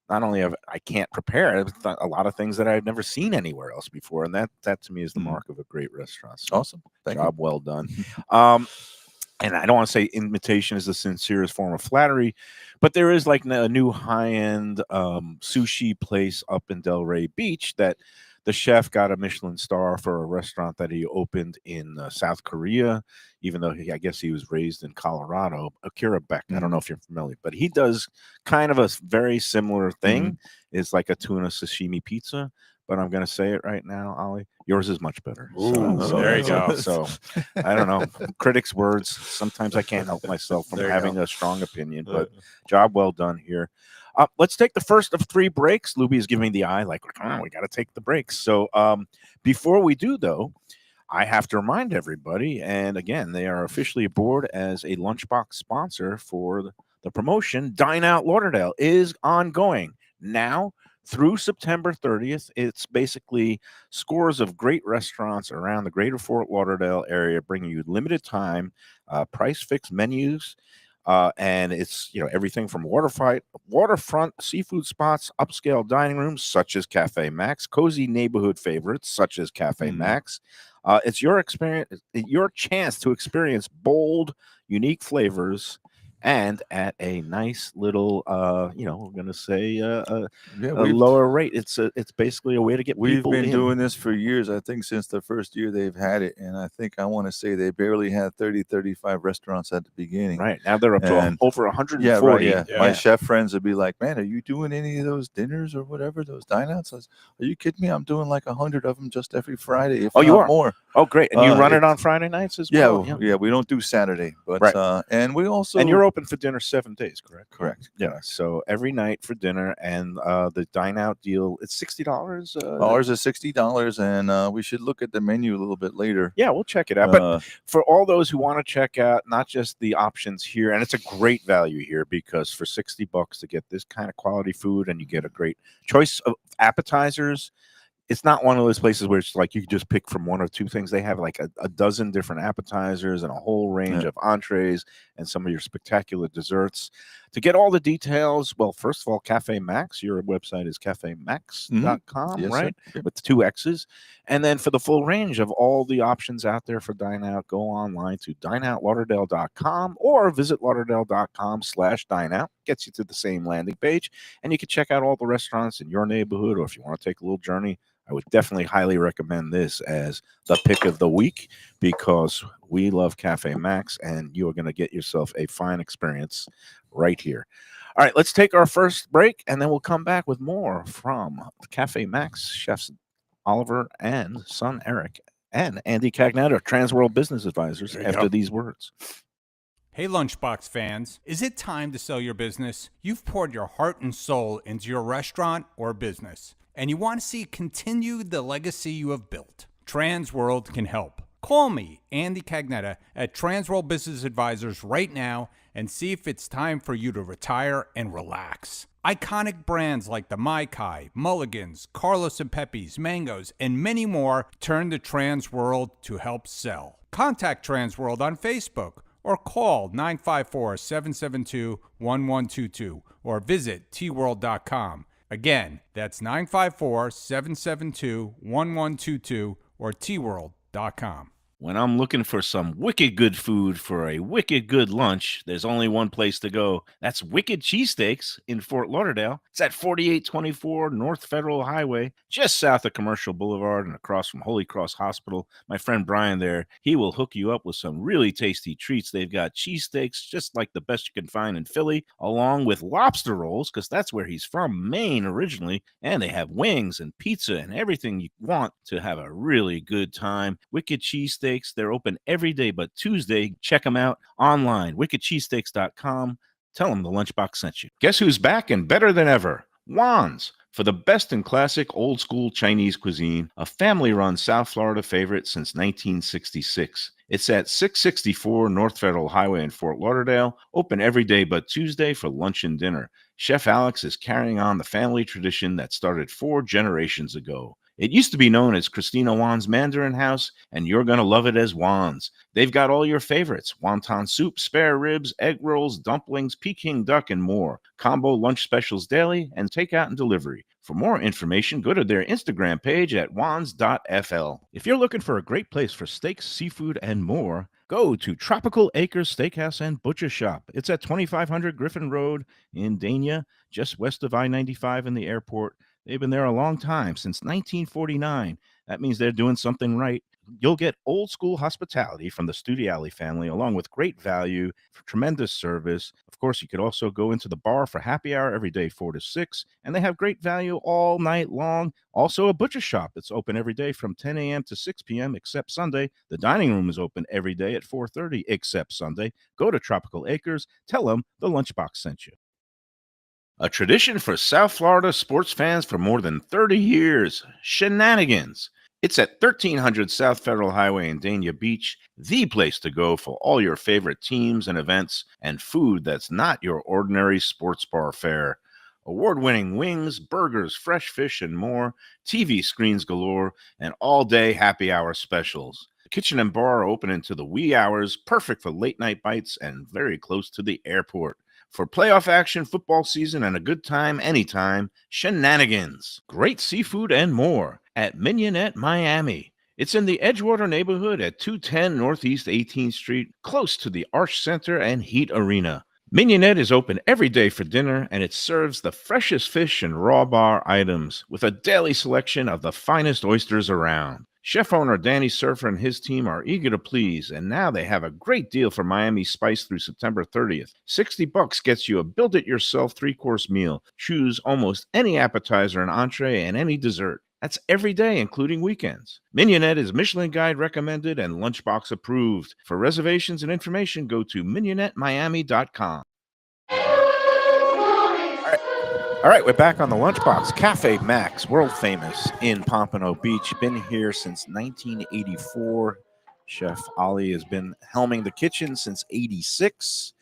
Speaker 1: not only I can't prepare, but a lot of things that I've never seen anywhere else before, and that to me is the
Speaker 4: Mhm.
Speaker 1: mark of a great restaurant. So,
Speaker 4: Awesome, thank you.
Speaker 1: job well done. And I don't want to say imitation is the sincerest form of flattery, but there is like a new high-end sushi place up in Delray Beach that the chef got a Michelin star for a restaurant that he opened in South Korea, even though I guess he was raised in Colorado. Akira Beck, I don't know if you're familiar, but he does kind of a very similar thing. It's like a tuna sashimi pizza, but I'm going to say it right now, Ollie. Yours is much better.
Speaker 5: Ooh, there you go.
Speaker 1: So I don't know. Critics' words. Sometimes I can't help myself from
Speaker 5: There you
Speaker 1: having
Speaker 5: go.
Speaker 1: a strong opinion, but job well done here. Let's take the first of 3 breaks. Luby is giving the eye like, come on, we got to take the breaks. So before we do, though, I have to remind everybody, and again, they are officially aboard as a Lunchbox sponsor for the promotion. Dine Out Lauderdale is ongoing now through September 30th. It's basically scores of great restaurants around the greater Fort Lauderdale area, bringing you limited time, price fixed menus. And it's everything from waterfront seafood spots, upscale dining rooms such as Cafe Maxx, cozy neighborhood favorites such as Cafe Maxx. It's your experience, your chance to experience bold, unique flavors, and at a nice little, we're gonna say a lower rate. It's basically a way to get
Speaker 4: We've
Speaker 1: people
Speaker 4: been
Speaker 1: in.
Speaker 4: doing this for years. I think since the first year they've had it, and I want to say they barely had 35 restaurants at the beginning.
Speaker 1: Right now they're up to
Speaker 4: And-
Speaker 1: over 140.
Speaker 4: Yeah, right. Yeah.
Speaker 5: Yeah.
Speaker 4: My chef friends would be like, "Man, are you doing any of those dinners or whatever, those dine-outs?" I was, "Are you kidding me? I'm doing like 100 of them just every Friday, if
Speaker 1: Oh, you
Speaker 4: not
Speaker 1: are?
Speaker 4: more."
Speaker 1: Oh, great! And you run it
Speaker 4: it's-
Speaker 1: on Friday nights as
Speaker 4: Yeah,
Speaker 1: well.
Speaker 4: yeah. We don't do Saturday, but
Speaker 1: Right.
Speaker 4: and we also
Speaker 1: And you're open for dinner 7 days, correct?
Speaker 4: correct.
Speaker 1: Yeah. So every night for dinner, and the dine out deal, it's $60.
Speaker 4: Ours is $60, and we should look at the menu a little bit later.
Speaker 1: Yeah, we'll check it out. But for all those who want to check out not just the options here, and it's a great value here because for $60 to get this kind of quality food, and you get a great choice of appetizers. It's not one of those places where it's like you can just pick from 1 or 2 things. They have like a dozen different appetizers and a whole range of entrees and some of your spectacular desserts. To get all the details, well, first of all, Cafe Maxx, your website is cafemax.com,
Speaker 4: Yes,
Speaker 1: right?
Speaker 4: sir. Yep.
Speaker 1: With 2 X's. And then for the full range of all the options out there for Dine Out, go online to dineoutlauderdale.com or visit lauderdale.com/dineout. Gets you to the same landing page. And you can check out all the restaurants in your neighborhood, or if you want to take a little journey, I would definitely highly recommend this as the pick of the week because we love Cafe Maxx and you are going to get yourself a fine experience right here. All right, let's take our first break and then we'll come back with more from Cafe Maxx chefs Oliver and son Eric and Andy Cagnetta, Transworld Business Advisors,
Speaker 5: There you
Speaker 1: after
Speaker 5: go.
Speaker 1: these words.
Speaker 7: Hey Lunchbox fans, is it time to sell your business? You've poured your heart and soul into your restaurant or business, and you want to see continue the legacy you have built. Transworld can help. Call me, Andy Cagnetta, at Transworld Business Advisors right now and see if it's time for you to retire and relax. Iconic brands like the Mai Kai, Mulligans, Carlos and Pepe's, Mangoes, and many more turn to Transworld to help sell. Contact Transworld on Facebook or call 954-772-1122 or visit tworld.com. Again, that's 954-772-1122 or tworld.com.
Speaker 1: When I'm looking for some wicked good food for a wicked good lunch, there's only one place to go. That's Wicked Cheesesteaks in Fort Lauderdale. It's at 4824 North Federal Highway, just south of Commercial Boulevard and across from Holy Cross Hospital. My friend Brian there, he will hook you up with some really tasty treats. They've got cheesesteaks, just like the best you can find in Philly, along with lobster rolls, because that's where he's from, Maine originally. And they have wings and pizza and everything you want to have a really good time. Wicked Cheesesteaks. They're open every day but Tuesday. Check them out online, wickedcheesesteaks.com. Tell them the Lunchbox sent you. Guess who's back and better than ever? Juan's. For the best in classic old school Chinese cuisine, a family-run South Florida favorite since 1966. It's at 664 North Federal Highway in Fort Lauderdale, open every day but Tuesday for lunch and dinner. Chef Alex is carrying on the family tradition that started 4 generations ago. It used to be known as Christina Juan's Mandarin House, and you're going to love it as Juan's. They've got all your favorites: wonton soup, spare ribs, egg rolls, dumplings, Peking duck, and more. Combo lunch specials daily and takeout and delivery. For more information, go to their Instagram page at wans.fl. If you're looking for a great place for steaks, seafood, and more, go to Tropical Acres Steakhouse and Butcher Shop. It's at 2500 Griffin Road in Dania, just west of I-95 in the airport. They've been there a long time, since 1949. That means they're doing something right. You'll get old school hospitality from the Studiali family, along with great value, for tremendous service. Of course, you could also go into the bar for happy hour every day, 4 to 6, and they have great value all night long. Also, a butcher shop that's open every day from 10 a.m. to 6 p.m. except Sunday. The dining room is open every day at 4:30 except Sunday. Go to Tropical Acres. Tell them the Lunchbox sent you. A tradition for South Florida sports fans for more than 30 years, Shenanigans. It's at 1300 South Federal Highway in Dania Beach, the place to go for all your favorite teams and events and food that's not your ordinary sports bar fare. Award-winning wings, burgers, fresh fish, and more, TV screens galore, and all-day happy hour specials. The kitchen and bar are open into the wee hours, perfect for late-night bites and very close to the airport. For playoff action, football season, and a good time anytime, Shenanigans. Great seafood and more at Mignonette, Miami. It's in the Edgewater neighborhood at 210 Northeast 18th Street, close to the Arch Center and Heat Arena. Mignonette is open every day for dinner, and it serves the freshest fish and raw bar items with a daily selection of the finest oysters around. Chef owner Danny Surfer and his team are eager to please, and now they have a great deal for Miami Spice through September 30th. $60 gets you a build-it-yourself 3-course meal. Choose almost any appetizer and entree and any dessert. That's every day, including weekends. Mignonette is Michelin Guide recommended and Lunchbox approved. For reservations and information, go to mignonnettemiami.com. All right, we're back on the Lunchbox. Cafe Maxx, world famous in Pompano Beach. Been here since 1984. Chef Ali has been helming the kitchen since 86.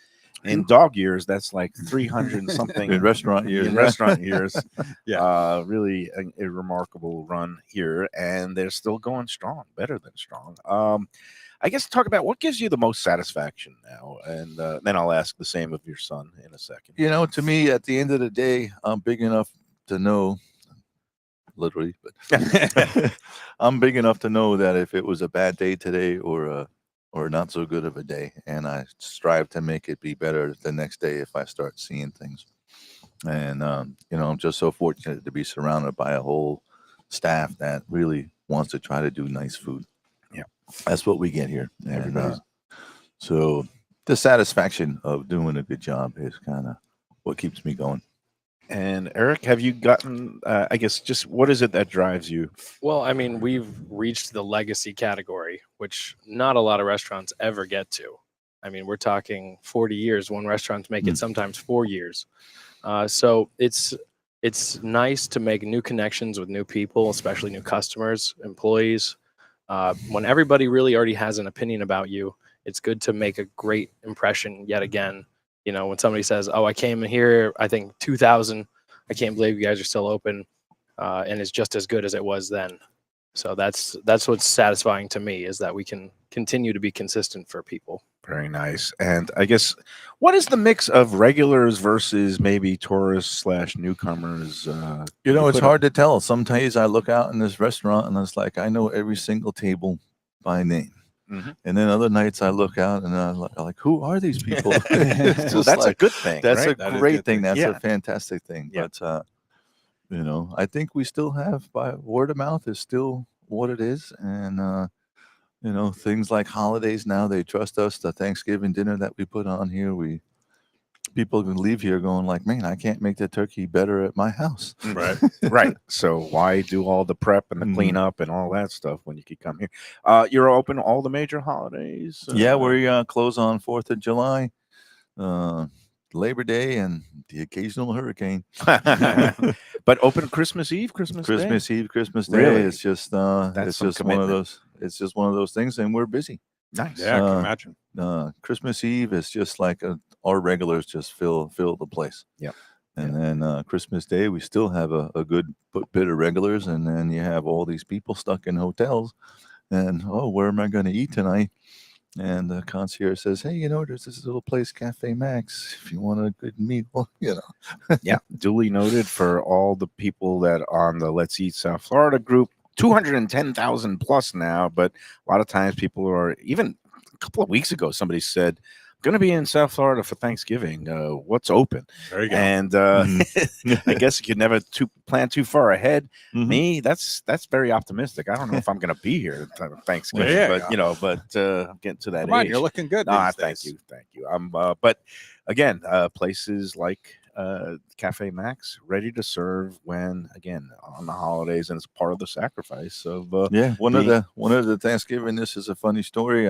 Speaker 1: In dog years, that's like 300 and something.
Speaker 4: In restaurant years.
Speaker 1: In restaurant years.
Speaker 5: Yeah.
Speaker 1: Really a remarkable run here, and they're still going strong, better than strong. I guess talk about what gives you the most satisfaction now, and then I'll ask the same of your son in a second.
Speaker 4: You know, to me, at the end of the day, I'm big enough to know, literally, but I'm big enough to know that if it was a bad day today or not so good of a day, and I strive to make it be better the next day if I start seeing things. And, you know, I'm just so fortunate to be surrounded by a whole staff that really wants to try to do nice food.
Speaker 1: Yeah.
Speaker 4: That's what we get here.
Speaker 1: And,
Speaker 4: so the satisfaction of doing a good job is kind of what keeps me going.
Speaker 1: And Eric, have you gotten, I guess, just what is it that drives you?
Speaker 6: Well, I mean, we've reached the legacy category, which not a lot of restaurants ever get to. I mean, we're talking 40 years. One restaurants make it sometimes 4 years. So it's nice to make new connections with new people, especially new customers, employees, when everybody really already has an opinion about you, it's good to make a great impression yet again. You know, when somebody says, "Oh, I came in here, I think 2000. I can't believe you guys are still open," and it's just as good as it was then. So that's what's satisfying to me, is that we can continue to be consistent for people.
Speaker 1: Very nice. And I guess, what is the mix of regulars versus maybe tourists / newcomers?
Speaker 4: You know, it's
Speaker 1: put
Speaker 4: hard to tell. Some days I look out in this restaurant and it's like I know every single table by name.
Speaker 1: Mhm.
Speaker 4: And then other nights I look out and I'm like, who are these people? It's
Speaker 1: Well,
Speaker 4: just
Speaker 1: that's a
Speaker 4: like,
Speaker 1: good thing.
Speaker 4: that's
Speaker 1: right?
Speaker 5: That is
Speaker 4: a
Speaker 5: a
Speaker 4: great
Speaker 5: good
Speaker 4: thing.
Speaker 5: thing.
Speaker 4: That's
Speaker 1: Yeah.
Speaker 4: a fantastic thing.
Speaker 1: Yeah.
Speaker 4: But you know, I think we still have, by word of mouth is still what it is. And you know, things like holidays now, they trust us. The Thanksgiving dinner that we put on here, people can leave here going like, man, I can't make the turkey better at my house.
Speaker 5: Right.
Speaker 1: Right. So why do all the prep and the
Speaker 4: Mhm.
Speaker 1: cleanup and all that stuff when you could come here? You're open all the major holidays?
Speaker 4: Yeah, we close on 4th of July, Labor Day, and the occasional hurricane.
Speaker 1: But open Christmas Eve, Christmas Day?
Speaker 4: Christmas Eve, Christmas Day.
Speaker 1: Really?
Speaker 4: It's just
Speaker 1: That's
Speaker 4: it's
Speaker 1: some
Speaker 4: just one of
Speaker 1: commitment.
Speaker 4: those. It's just one of those things, and we're busy.
Speaker 1: Nice.
Speaker 5: Yeah, I can
Speaker 4: Uh,
Speaker 5: imagine.
Speaker 4: Christmas Eve is just like our regulars just fill the place.
Speaker 1: Yep.
Speaker 4: And then Christmas Day, we still have a good bit of regulars, and then you have all these people stuck in hotels. And where am I going to eat tonight? And the concierge says, "Hey, you know, there's this little place, Cafe Maxx. If you want a good meal, you know."
Speaker 1: Yeah. Duly noted for all the people that on the Let's Eat South Florida group. 210,000 plus now, but a lot of times people are, even a couple of weeks ago, somebody said, "I'm going to be in South Florida for Thanksgiving. What's open?"
Speaker 5: There you go.
Speaker 1: And I guess you could never plan too far ahead.
Speaker 4: Mhm.
Speaker 1: Me, that's very optimistic. I don't know if I'm going to be here at Thanksgiving,
Speaker 5: There
Speaker 1: but
Speaker 5: you go.
Speaker 1: I'm getting to that
Speaker 5: Come on,
Speaker 1: age.
Speaker 5: you're looking good.
Speaker 1: Ah,
Speaker 5: these
Speaker 1: thank
Speaker 5: days.
Speaker 1: you. But again, places like Cafe Maxx ready to serve when, again, on the holidays, and it's part of the sacrifice of
Speaker 4: Yeah, one
Speaker 1: being-
Speaker 4: of the Thanksgiving. This is a funny story.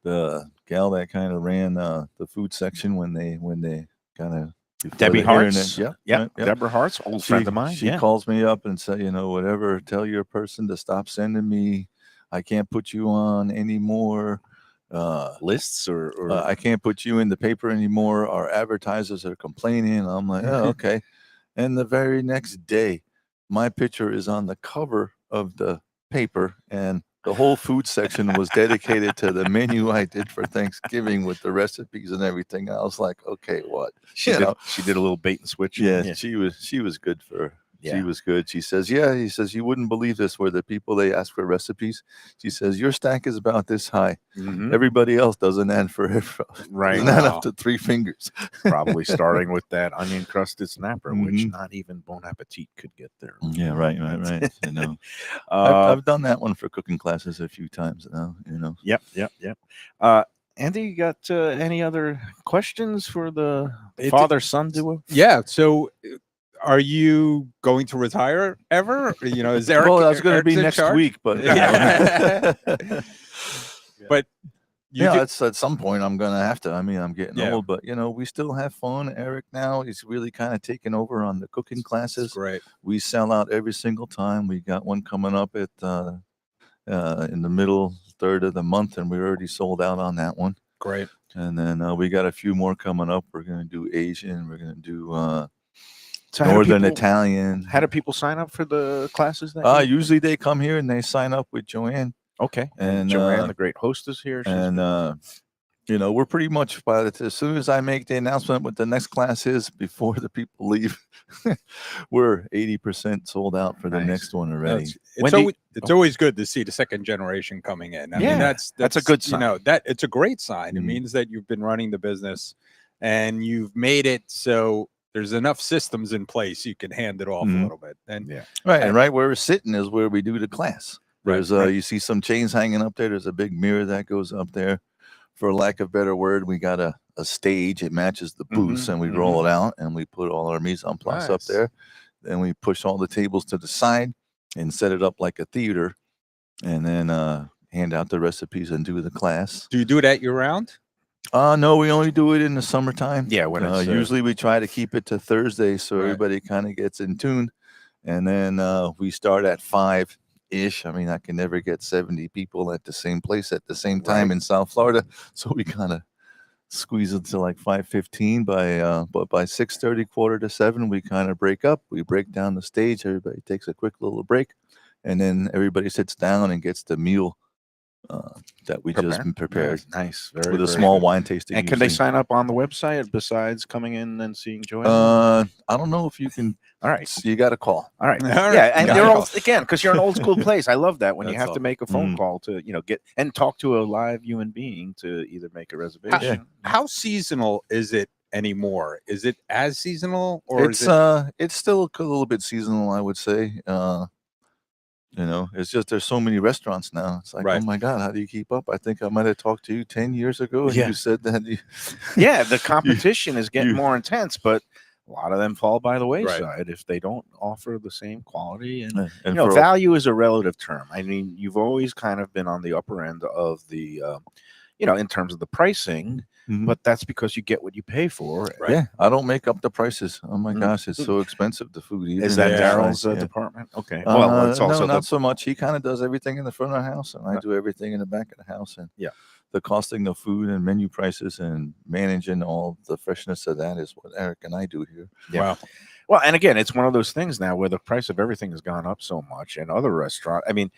Speaker 4: The gal that kind of ran the food section when they kind of
Speaker 1: Debbie Hart's.
Speaker 4: Yeah,
Speaker 1: Yeah, Deborah Hart's, old friend of mine.
Speaker 4: She
Speaker 1: Yeah.
Speaker 4: calls me up and said, you know, whatever, tell your person to stop sending me. I can't put you on anymore.
Speaker 1: Lists or
Speaker 4: I can't put you in the paper anymore. Our advertisers are complaining. I'm like, oh, okay. And the very next day, my picture is on the cover of the paper, and the whole food section was dedicated to the menu I did for Thanksgiving with the recipes and everything. I was like, okay, what?
Speaker 1: she
Speaker 4: You
Speaker 1: did,
Speaker 4: know?
Speaker 1: she did a little bait and switch.
Speaker 4: Yeah, she was good for.
Speaker 1: Yeah.
Speaker 4: She was good. She says, yeah. He says, you wouldn't believe this, where the people, they ask for recipes. She says, your stack is about this high.
Speaker 1: Mhm.
Speaker 4: Everybody else doesn't add
Speaker 1: Right.
Speaker 4: doesn't add
Speaker 5: Wow.
Speaker 4: up to 3 fingers.
Speaker 1: Probably starting with that onion crusted snapper, which
Speaker 4: Mhm.
Speaker 1: not even Bon Appetit could get there.
Speaker 4: Yeah, right. You know,
Speaker 1: Uh,
Speaker 4: I've done that one for cooking classes a few times now. You know,
Speaker 1: Yep. Andy, you got any other questions for the father-son duo?
Speaker 5: Yeah. So, are you going to retire ever? You know, is Eric?
Speaker 4: well, that's going to be
Speaker 5: Eric's in
Speaker 4: next
Speaker 5: charge?
Speaker 4: week, but you
Speaker 5: Yeah.
Speaker 4: know.
Speaker 5: But you
Speaker 4: yeah,
Speaker 5: do-
Speaker 4: it's at some point I'm gonna have to. I mean, I'm getting
Speaker 5: Yeah.
Speaker 4: old, but you know, we still have fun. Eric now, he's really kind of taken over on the cooking
Speaker 5: That's
Speaker 4: classes.
Speaker 5: great.
Speaker 4: We sell out every single time. We got one coming up at in the middle third of the month, and we already sold out on that one.
Speaker 5: Great.
Speaker 4: And then we got a few more coming up. We're gonna do Asian. We're gonna do
Speaker 1: So how do
Speaker 4: Northern
Speaker 1: people-
Speaker 4: Italian.
Speaker 1: How do people sign up for the classes? That you-
Speaker 4: Usually they come here and they sign up with Joanne.
Speaker 1: Okay.
Speaker 4: And
Speaker 1: Joanne, the great hostess here.
Speaker 4: And you know, we're pretty much as soon as I make the announcement what the next class is, before the people leave, we're 80% sold out for the
Speaker 1: Nice.
Speaker 4: next one already.
Speaker 5: It's always good to see the second generation coming in. I
Speaker 1: Yeah,
Speaker 5: mean, that's
Speaker 1: that's a good
Speaker 5: You know,
Speaker 1: sign.
Speaker 5: that it's a great sign. It
Speaker 4: Mhm.
Speaker 5: means that you've been running the business and you've made it so there's enough systems in place you can hand it off
Speaker 4: Mhm.
Speaker 5: a little bit. And
Speaker 1: Yeah.
Speaker 4: Right, and right where we're sitting is where we do the class.
Speaker 5: Right,
Speaker 4: There's
Speaker 5: right.
Speaker 4: you see some chains hanging up there. There's a big mirror that goes up there. For lack of a better word, we got a stage. It matches the booths, and we roll it out, and we put all our mise en place up
Speaker 5: Nice.
Speaker 4: there. Then we push all the tables to the side and set it up like a theater, and then hand out the recipes and do the class.
Speaker 5: do you do that year round?
Speaker 4: No, we only do it in the summertime.
Speaker 1: Yeah, when it's
Speaker 4: usually we try to keep it to Thursday so
Speaker 5: Right.
Speaker 4: everybody kind of gets in tune, and then we start at 5 ish. I mean, I can never get 70 people at the same place at the same time in South Florida. So we kind of squeeze it to like 5:15 but by 6:30, quarter to 7, we kind of break up. We break down the stage. Everybody takes a quick little break, and then everybody sits down and gets the meal that we just prepared.
Speaker 1: Nice. Very,
Speaker 4: with a
Speaker 1: very
Speaker 4: small
Speaker 1: good.
Speaker 4: wine tasting.
Speaker 1: And can they
Speaker 4: usually.
Speaker 1: sign up on the website besides coming in and seeing Joanne?
Speaker 4: I don't know if you can.
Speaker 1: All right.
Speaker 4: You got to call.
Speaker 1: All right.
Speaker 5: All right.
Speaker 1: Yeah, and
Speaker 5: Got
Speaker 1: they're
Speaker 5: it.
Speaker 1: all again because you're an old school place. I love that when you
Speaker 4: That's
Speaker 1: have to
Speaker 4: all.
Speaker 1: make a phone
Speaker 4: Mm.
Speaker 1: call to get and talk to a live human being to either make a reservation.
Speaker 5: How seasonal is it anymore? Is it as seasonal, or
Speaker 4: It's
Speaker 5: is it?
Speaker 4: it's still a little bit seasonal, I would say. It's just there's so many restaurants now. It's like,
Speaker 5: Right.
Speaker 4: oh my God, how do you keep up? I think I might have talked to you 10 years ago, and
Speaker 1: Yeah.
Speaker 4: you said that.
Speaker 1: Yeah, the competition is getting
Speaker 4: you-
Speaker 1: more intense, but a lot of them fall by the wayside if they don't offer the same quality. And
Speaker 4: and
Speaker 1: you know,
Speaker 4: for-
Speaker 1: value is a relative term. I mean, you've always kind of been on the upper end of the, in terms of the pricing,
Speaker 4: Mhm.
Speaker 1: but that's because you get what you pay for.
Speaker 5: Right.
Speaker 4: Yeah, I don't make up the prices. Oh my
Speaker 1: Mm.
Speaker 4: gosh, it's so expensive, the food.
Speaker 1: Is
Speaker 4: even
Speaker 1: that
Speaker 5: Yeah.
Speaker 1: Darryl's
Speaker 4: yeah.
Speaker 1: department? Okay. Well, it's also
Speaker 4: no,
Speaker 1: the
Speaker 4: not so much. He kind of does everything in the front of the house, and I do everything in the back of the house. And
Speaker 1: Yeah.
Speaker 4: the costing of food and menu prices and managing all the freshness of that is what Eric and I do here.
Speaker 1: Yeah.
Speaker 5: Wow.
Speaker 1: Well, and again, it's one of those things now where the price of everything has gone up so much, and other restaurants. I mean,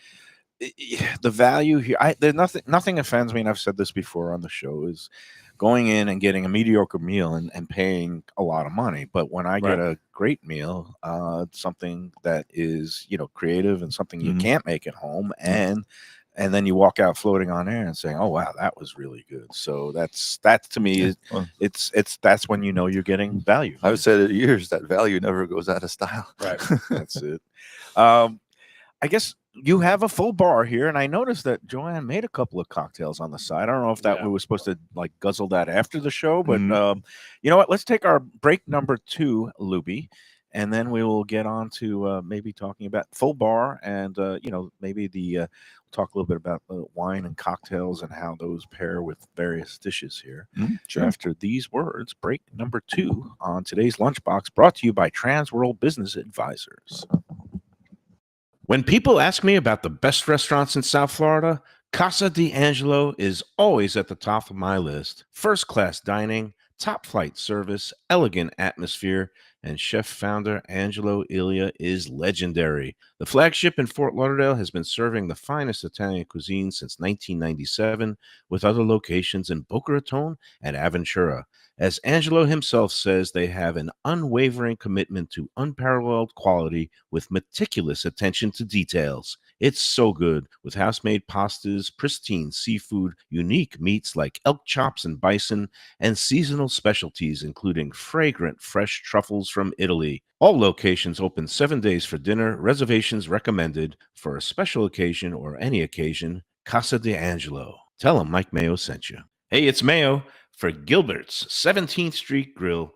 Speaker 1: the value here. There's nothing offends me, and I've said this before on the show, is going in and getting a mediocre meal and paying a lot of money. But when I get a great meal, something that is creative and something you
Speaker 4: Mhm.
Speaker 1: can't make at home, and then you walk out floating on air and saying, "Oh wow, that was really good." So that to me is
Speaker 4: Well,
Speaker 1: that's when you know you're getting value.
Speaker 4: I've said it years that value never goes out of style.
Speaker 5: Right.
Speaker 1: That's it. I guess you have a full bar here, and I noticed that Joanne made a couple of cocktails on the side. I don't know if that we were supposed to like guzzle that after the show, but you know what? Let's take our break number 2, Luby, and then we will get on to maybe talking about full bar and maybe the talk a little bit about wine and cocktails and how those pair with various dishes here.
Speaker 4: Sure.
Speaker 1: After these words, break number 2 on today's Lunchbox, brought to you by Transworld Business Advisors. When people ask me about the best restaurants in South Florida, Casa D'Angelo is always at the top of my list. First-class dining, top-flight service, elegant atmosphere, and chef-founder Angelo Ilia is legendary. The flagship in Fort Lauderdale has been serving the finest Italian cuisine since 1997, with other locations in Boca Raton and Aventura. As Angelo himself says, they have an unwavering commitment to unparalleled quality with meticulous attention to details. It's so good, with house-made pastas, pristine seafood, unique meats like elk chops and bison, and seasonal specialties including fragrant fresh truffles from Italy. All locations open 7 days for dinner. Reservations recommended. For a special occasion or any occasion, Casa D'Angelo. Tell them Mike Mayo sent you. Hey, it's Mayo for Gilbert's 17th Street Grill.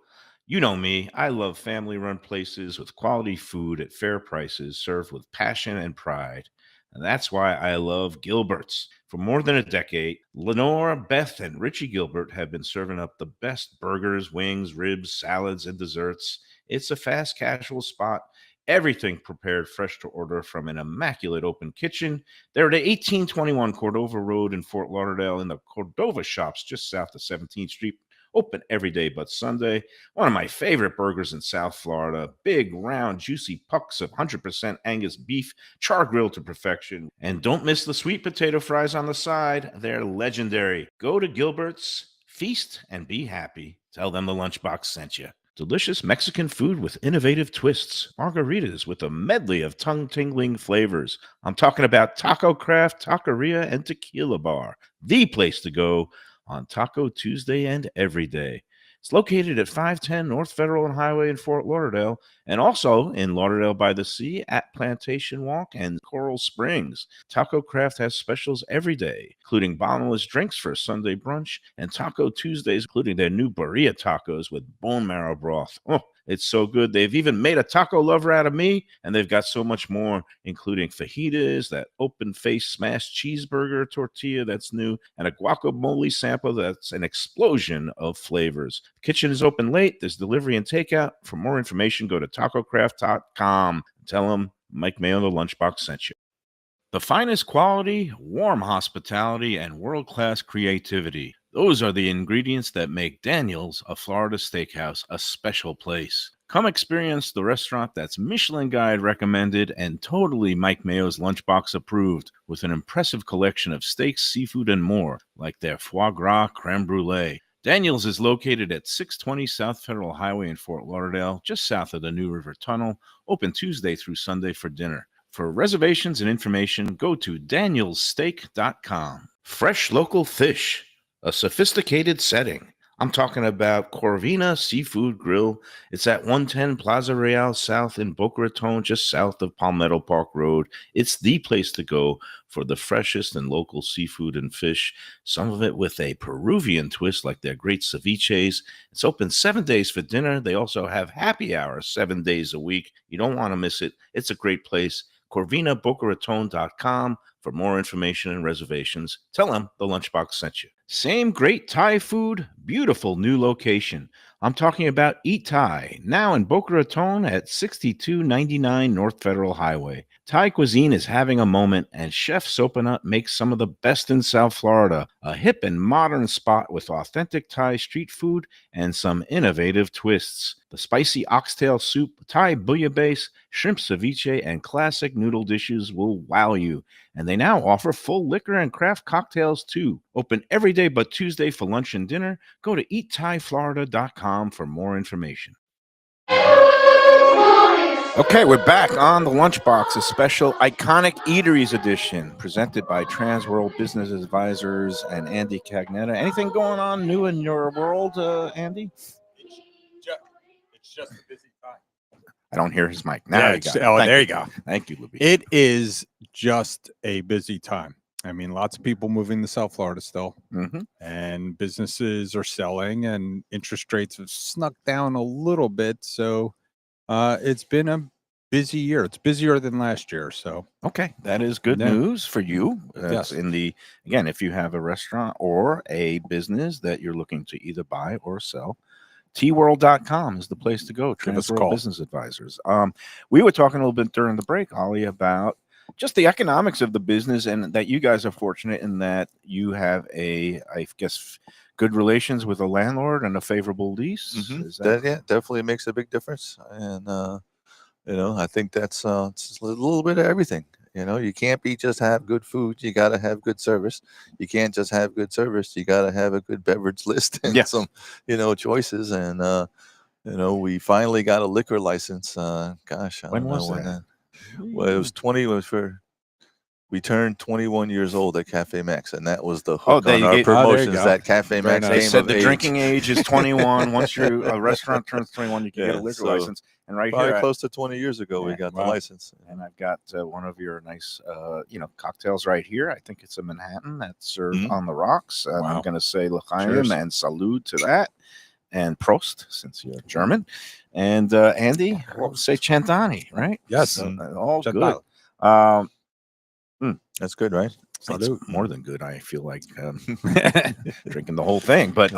Speaker 1: You know me, I love family-run places with quality food at fair prices served with passion and pride. And that's why I love Gilbert's. For more than a decade, Lenore, Beth, and Richie Gilbert have been serving up the best burgers, wings, ribs, salads, and desserts. It's a fast casual spot. Everything prepared fresh to order from an immaculate open kitchen. They're at 1821 Cordova Road in Fort Lauderdale in the Cordova Shops just south of 17th Street. Open every day but Sunday. One of my favorite burgers in South Florida. Big, round, juicy pucks of 100% Angus beef, char grilled to perfection. And don't miss the sweet potato fries on the side. They're legendary. Go to Gilbert's, feast, and be happy. Tell them the Lunchbox sent you. Delicious Mexican food with innovative twists. Margaritas with a medley of tongue-tingling flavors. I'm talking about Taco Craft, Taqueria, and Tequila Bar. The place to go on Taco Tuesday and every day. It's located at 510 North Federal and Highway in Fort Lauderdale, and also in Lauderdale by the Sea at Plantation Walk and Coral Springs. Taco Craft has specials every day, including bottomless drinks for Sunday brunch, and Taco Tuesdays, including their new birria tacos with bone marrow broth. Oh, it's so good. They've even made a taco lover out of me, and they've got so much more, including fajitas, that open-faced smashed cheeseburger tortilla that's new, and a guacamole sample that's an explosion of flavors. The kitchen is open late. There's delivery and takeout. For more information, go to tacocraft.com. Tell them Mike Mayo, the Lunchbox, sent you. The finest quality, warm hospitality, and world-class creativity. Those are the ingredients that make Daniel's, a Florida steakhouse, a special place. Come experience the restaurant that's Michelin Guide recommended and totally Mike Mayo's Lunchbox approved, with an impressive collection of steaks, seafood, and more, like their foie gras creme brulee. Daniel's is located at 620 South Federal Highway in Fort Lauderdale, just south of the New River Tunnel, open Tuesday through Sunday for dinner. For reservations and information, go to danielssteak.com. Fresh local fish, a sophisticated setting. I'm talking about Corvina Seafood Grill. It's at 110 Plaza Real South in Boca Raton, just south of Palmetto Park Road. It's the place to go for the freshest and local seafood and fish, some of it with a Peruvian twist like their great ceviches. It's open 7 days for dinner. They also have happy hours 7 days a week. You don't want to miss it. It's a great place. CorvinaBocaRaton.com for more information and reservations. Tell them the Lunchbox sent you. Same great Thai food, beautiful new location. I'm talking about Eat Thai, now in Boca Raton at 6299 North Federal Highway. Thai cuisine is having a moment, and Chef Sopanut makes some of the best in South Florida. A hip and modern spot with authentic Thai street food and some innovative twists. The spicy oxtail soup, Thai bouillabaisse, shrimp ceviche, and classic noodle dishes will wow you. And they now offer full liquor and craft cocktails too. Open every day but Tuesday for lunch and dinner. Go to eatthaiflorida.com for more information. Okay, we're back on the Lunchbox, a special iconic Eateries edition presented by Transworld Business Advisors and Andy Cagnetta. Anything going on new in your world, Andy?
Speaker 5: It's just a busy time.
Speaker 1: I don't hear his mic. Now you got it.
Speaker 5: Oh,
Speaker 1: Thank
Speaker 5: there
Speaker 1: you.
Speaker 5: you go.
Speaker 1: Thank you, Libby.
Speaker 5: It is just a busy time. I mean, lots of people moving to South Florida still, and businesses are selling, and interest rates have snuck down a little bit. So it's been a busy year. It's busier than last year. So
Speaker 1: okay, that is good news for you.
Speaker 5: Yes.
Speaker 1: Again, if you have a restaurant or a business that you're looking to either buy or sell, tworld.com is the place to go.
Speaker 5: Give us a
Speaker 1: Transworld
Speaker 5: call.
Speaker 1: Business Advisors. We were talking a little bit during the break, Ollie, about just the economics of the business, and that you guys are fortunate in that you have I guess, good relations with a landlord and a favorable lease. Is
Speaker 4: That definitely makes a big difference. And I think that's it's a little bit of everything. You can't just have good food. You got to have good service. You can't just have good service. You got to have a good beverage list and some, choices. And, we finally got a liquor license. Gosh,
Speaker 1: When was that?
Speaker 4: Well, it was we turned 21 years old at Cafe Maxx, and that was the hook on our promotions at Cafe Maxx.
Speaker 1: They said the drinking age is 21. Once a restaurant turns 21, you can get a liquor license. And right
Speaker 4: probably
Speaker 1: here,
Speaker 4: close to 20 years ago, we got the license.
Speaker 1: And I've got one of your nice, cocktails right here. I think it's a Manhattan that's served on the rocks. I'm going to say L'chaim and salud to that, and Prost, since you're German. And Andy, we'll say Chantani, right?
Speaker 5: Yes.
Speaker 1: So, all good.
Speaker 4: That's good, right?
Speaker 1: It's more than good. I feel like drinking the whole thing. But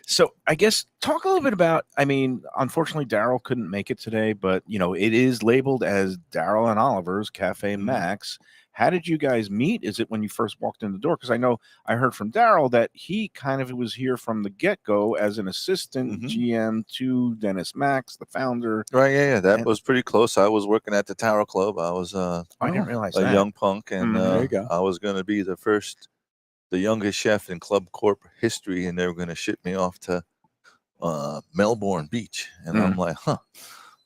Speaker 1: so I guess talk a little bit about, unfortunately, Darryl couldn't make it today, but, it is labeled as Darryl and Oliver's Cafe Maxx. How did you guys meet? Is it when you first walked in the door? Because I know I heard from Darryl that he kind of was here from the get-go as an assistant GM to Dennis Maxx, the founder.
Speaker 4: Right, yeah. That was pretty close. I was working at the Tower Club. I was
Speaker 1: I didn't realize
Speaker 4: a
Speaker 1: that.
Speaker 4: young punk, and
Speaker 5: There you go.
Speaker 4: I was going to be the youngest chef in Club Corp history, and they were going to ship me off to Melbourne Beach. And I'm like,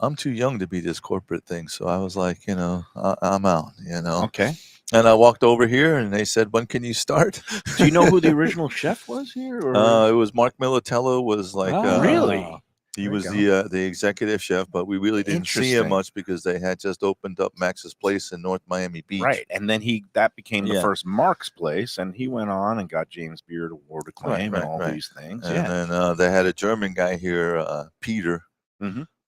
Speaker 4: I'm too young to be this corporate thing. So I was like, I'm out,
Speaker 1: Okay.
Speaker 4: And I walked over here and they said, when can you start?
Speaker 1: Do you know who the original chef was here? Or?
Speaker 4: It was Mark Militello was like,
Speaker 1: really?
Speaker 4: He was the executive chef, but we really didn't see him much because they had just opened up Max's Place in North Miami Beach.
Speaker 1: Right. And then that became the first Mark's Place, and he went on and got James Beard Award acclaim and all these things.
Speaker 4: And then they had a German guy here, Peter.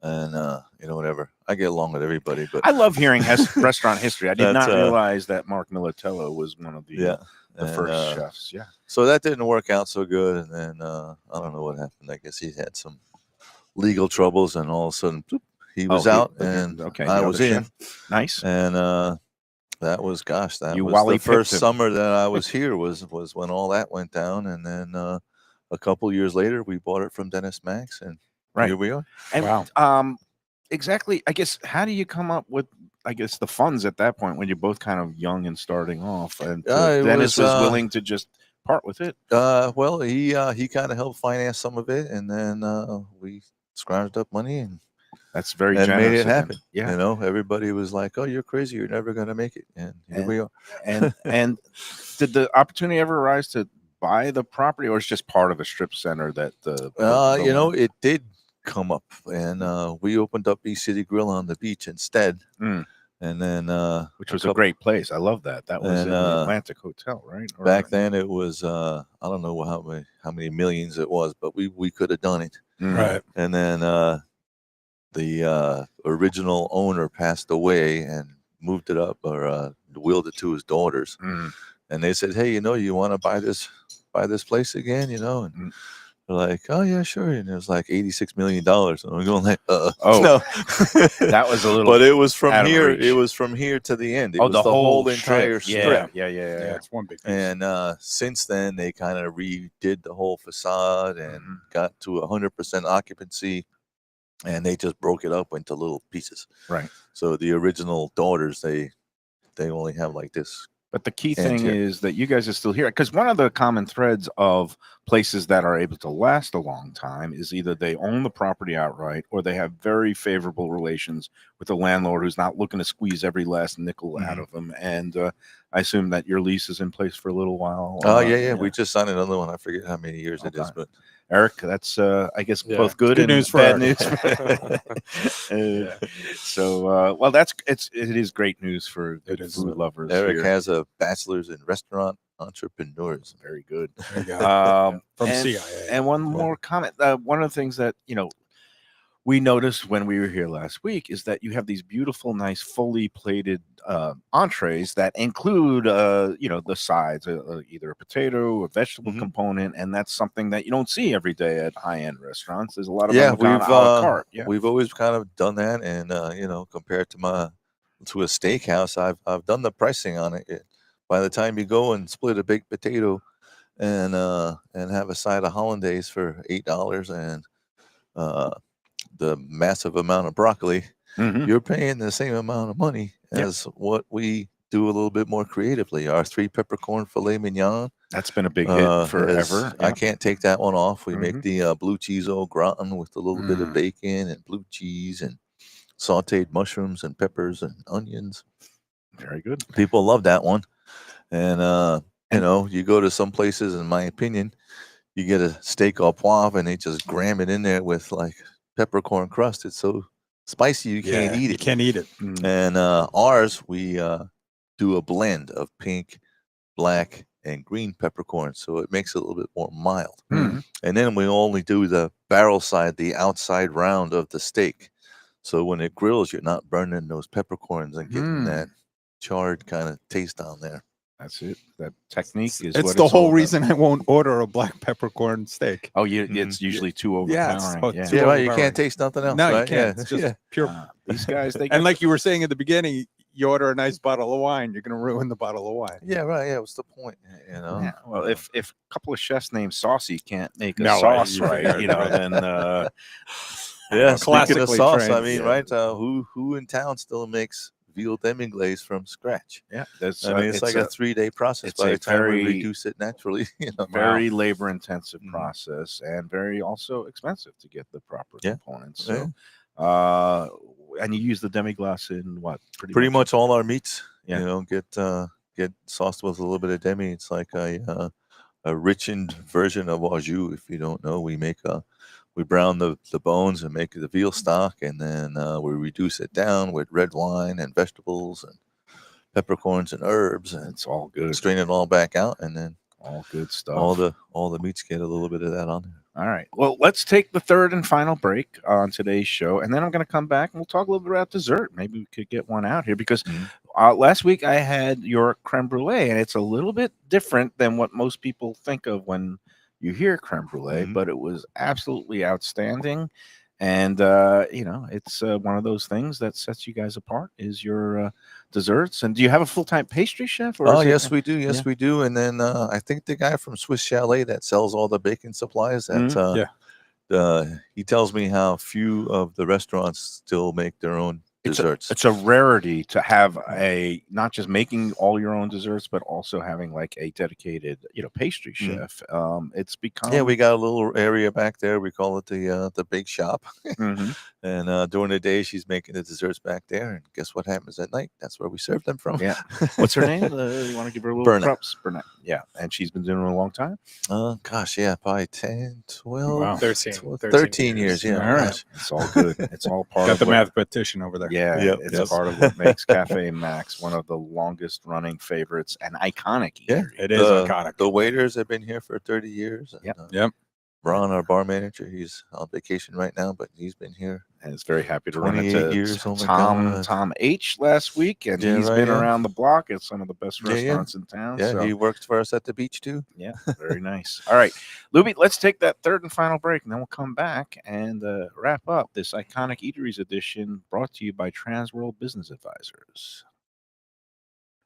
Speaker 4: And whatever. I get along with everybody, but
Speaker 1: I love hearing restaurant history. I did not realize that Mark Militello was one of the first chefs. Yeah.
Speaker 4: So that didn't work out so good, and then I don't know what happened. I guess he had some legal troubles, and all of a sudden, he was out, and I was in.
Speaker 1: Nice.
Speaker 4: And That was, gosh, that
Speaker 1: You
Speaker 4: was
Speaker 1: Wally
Speaker 4: the first
Speaker 1: pipped him.
Speaker 4: summer that I was here was when all that went down. And then a couple years later, we bought it from Dennis Maxx, and
Speaker 1: Right.
Speaker 4: here we are.
Speaker 1: And
Speaker 5: Wow.
Speaker 1: exactly, I guess, how do you come up with, I guess, the funds at that point when you're both kind of young and starting off, and
Speaker 4: It
Speaker 1: Dennis was
Speaker 4: was,
Speaker 1: willing to just part with it?
Speaker 4: Well, he kind of helped finance some of it, and then we scrounged up money and
Speaker 1: That's very
Speaker 4: made
Speaker 1: generous
Speaker 4: it
Speaker 1: of him.
Speaker 4: happen.
Speaker 1: Yeah.
Speaker 4: You know, everybody was like, "Oh, you're crazy! You're never going to make it." And here we are.
Speaker 1: And did the opportunity ever arise to buy the property, or it's just part of a strip center that the
Speaker 4: You know, it did come up, and we opened up East City Grill on the beach instead.
Speaker 1: Mm.
Speaker 4: And then
Speaker 1: which was a great place. I love that. That was in the Atlantic Hotel, right? Or,
Speaker 4: back then it was I don't know how many millions it was, but we could have done it.
Speaker 5: Right.
Speaker 4: And then the original owner passed away and moved it up, or willed it to his daughters. And they said, "Hey, you know, you want to buy this place again, you know?" And they're like, "Oh yeah, sure." And it was like $86 million. And I'm going like,
Speaker 1: oh
Speaker 4: no.
Speaker 1: That was a little,
Speaker 4: but it was from
Speaker 1: out of
Speaker 4: here.
Speaker 1: reach.
Speaker 4: It was from here to the end. It
Speaker 1: Oh,
Speaker 4: was
Speaker 1: the whole
Speaker 4: entire strip.
Speaker 1: Yeah.
Speaker 5: It's one big piece.
Speaker 4: And since then, they kind of redid the whole facade and got to 100% occupancy, and they just broke it up into little pieces.
Speaker 1: Right.
Speaker 4: So the original daughters, they only have like this.
Speaker 1: But the key thing is that you guys are still here, because one of the common threads of places that are able to last a long time is either they own the property outright, or they have very favorable relations with the landlord who's not looking to squeeze every last nickel out of them. And I assume that your lease is in place for a little while.
Speaker 4: Oh yeah. We just signed another one. I forget how many years it is, but
Speaker 1: Eric, that's I guess both good and
Speaker 5: news for
Speaker 1: bad
Speaker 5: Eric.
Speaker 1: news. So well, it is great news for food lovers.
Speaker 4: Eric
Speaker 1: here.
Speaker 4: has a bachelor's in restaurant entrepreneurs.
Speaker 1: Very good.
Speaker 5: There you go. From
Speaker 1: and,
Speaker 5: CIA.
Speaker 1: And one more comment. One of the things that we noticed when we were here last week is that you have these beautiful, nice, fully plated entrees that include, the sides, either a potato, a vegetable component, and that's something that you don't see every day at high-end restaurants. There's a lot of them
Speaker 4: we've
Speaker 1: a la carte. Yeah,
Speaker 4: we've always kind of done that, and compared to a steakhouse, I've done the pricing on it. By the time you go and split a baked potato and have a side of hollandaise for $8 and the massive amount of broccoli, you're paying the same amount of money as what we do a little bit more creatively. Our 3 peppercorn filet mignon.
Speaker 1: That's been a big hit forever.
Speaker 4: I can't take that one off. We make the blue cheese au gratin with a little bit of bacon and blue cheese and sauteed mushrooms and peppers and onions.
Speaker 1: Very good.
Speaker 4: People love that one. And you go to some places, in my opinion, you get a steak au poivre and they just gram it in there with like peppercorn crust. It's so spicy you can't eat it.
Speaker 5: You can't eat it.
Speaker 4: And ours, we do a blend of pink, black, and green peppercorn, so it makes it a little bit more mild. And then we only do the barrel side, the outside round of the steak. So when it grills, you're not burning those peppercorns and getting that charred kind of taste on there.
Speaker 1: That's it. That technique is.
Speaker 5: It's the whole reason I won't order a black peppercorn steak.
Speaker 1: Oh, it's usually too overpowering.
Speaker 4: Right. You can't taste nothing else.
Speaker 5: No,
Speaker 4: right?
Speaker 5: you can't. It's just pure.
Speaker 1: These guys,
Speaker 5: and like you were saying at the beginning, you order a nice bottle of wine, you're going to ruin the bottle of wine.
Speaker 4: Yeah, right. Yeah, what's the point?
Speaker 1: Yeah. Well, if a couple of chefs named Saucy can't make a sauce right, then.
Speaker 4: Speaking of sauce,
Speaker 5: trained,
Speaker 4: I mean, right? Who in town still makes veal demi-glace from scratch?
Speaker 1: Yeah,
Speaker 4: it's like a 3-day process. By the time we reduce it naturally,
Speaker 1: very labor-intensive process and very also expensive to get the proper components. So, and you use the demi-glace in what?
Speaker 4: Pretty much all our meats. Yeah. Get sauced with a little bit of demi. It's like a richened version of au jus. If you don't know, we brown the bones and make the veal stock, and then we reduce it down with red wine and vegetables and peppercorns and herbs, and
Speaker 1: it's all good.
Speaker 4: Strain it all back out, and then
Speaker 1: all good stuff.
Speaker 4: All the meats get a little bit of that on there.
Speaker 1: All right. Well, let's take the third and final break on today's show, and then I'm going to come back and we'll talk a little bit about dessert. Maybe we could get one out here because last week I had your creme brulee, and it's a little bit different than what most people think of when you hear creme brulee, but it was absolutely outstanding. And it's one of those things that sets you guys apart is your desserts. And do you have a full-time pastry chef? Or
Speaker 4: Oh,
Speaker 1: is it-
Speaker 4: yes, we do. Yes,
Speaker 1: yeah.
Speaker 4: we do. And then I think the guy from Swiss Chalet that sells all the baking supplies, that he tells me how few of the restaurants still make their own desserts.
Speaker 1: It's a rarity to have not just making all your own desserts, but also having like a dedicated, pastry chef. It's become
Speaker 4: Yeah, we got a little area back there. We call it the bake shop.
Speaker 1: Mhm.
Speaker 4: And during the day, she's making the desserts back there. And guess what happens at night? That's where we serve them from.
Speaker 1: Yeah. What's her name? You want to give her a little
Speaker 4: Burnett.
Speaker 1: props? Burnett. Yeah. And she's been doing it a long time.
Speaker 4: Gosh, yeah, probably 10, 12,
Speaker 5: Wow.
Speaker 4: 13 years. Yeah.
Speaker 5: All right.
Speaker 4: gosh.
Speaker 1: It's all good. It's all part
Speaker 5: Got
Speaker 1: of
Speaker 5: the
Speaker 1: what-
Speaker 5: mathematician over there.
Speaker 1: Yeah,
Speaker 4: Yep,
Speaker 1: it's
Speaker 4: yep.
Speaker 1: part of what makes Cafe Maxx one of the longest running favorites and iconic
Speaker 4: Yeah.
Speaker 1: eatery.
Speaker 5: It is iconic.
Speaker 4: The waiters have been here for 30 years. And,
Speaker 1: Yep.
Speaker 5: Yep.
Speaker 4: Ron, our bar manager, he's on vacation right now, but he's been here.
Speaker 1: And it's very happy to run
Speaker 4: 28
Speaker 1: into
Speaker 4: years, oh my
Speaker 1: Tom
Speaker 4: God.
Speaker 1: Tom H last week, and
Speaker 4: Yeah,
Speaker 1: he's
Speaker 4: right,
Speaker 1: been
Speaker 4: yeah.
Speaker 1: around the block at some of the best
Speaker 4: Yeah, yeah.
Speaker 1: restaurants in town.
Speaker 4: Yeah,
Speaker 1: so,
Speaker 4: he works for us at the beach too.
Speaker 1: yeah, very nice. All right, Luby, let's take that third and final break, and then we'll come back and wrap up this iconic Eateries edition brought to you by Transworld Business Advisors.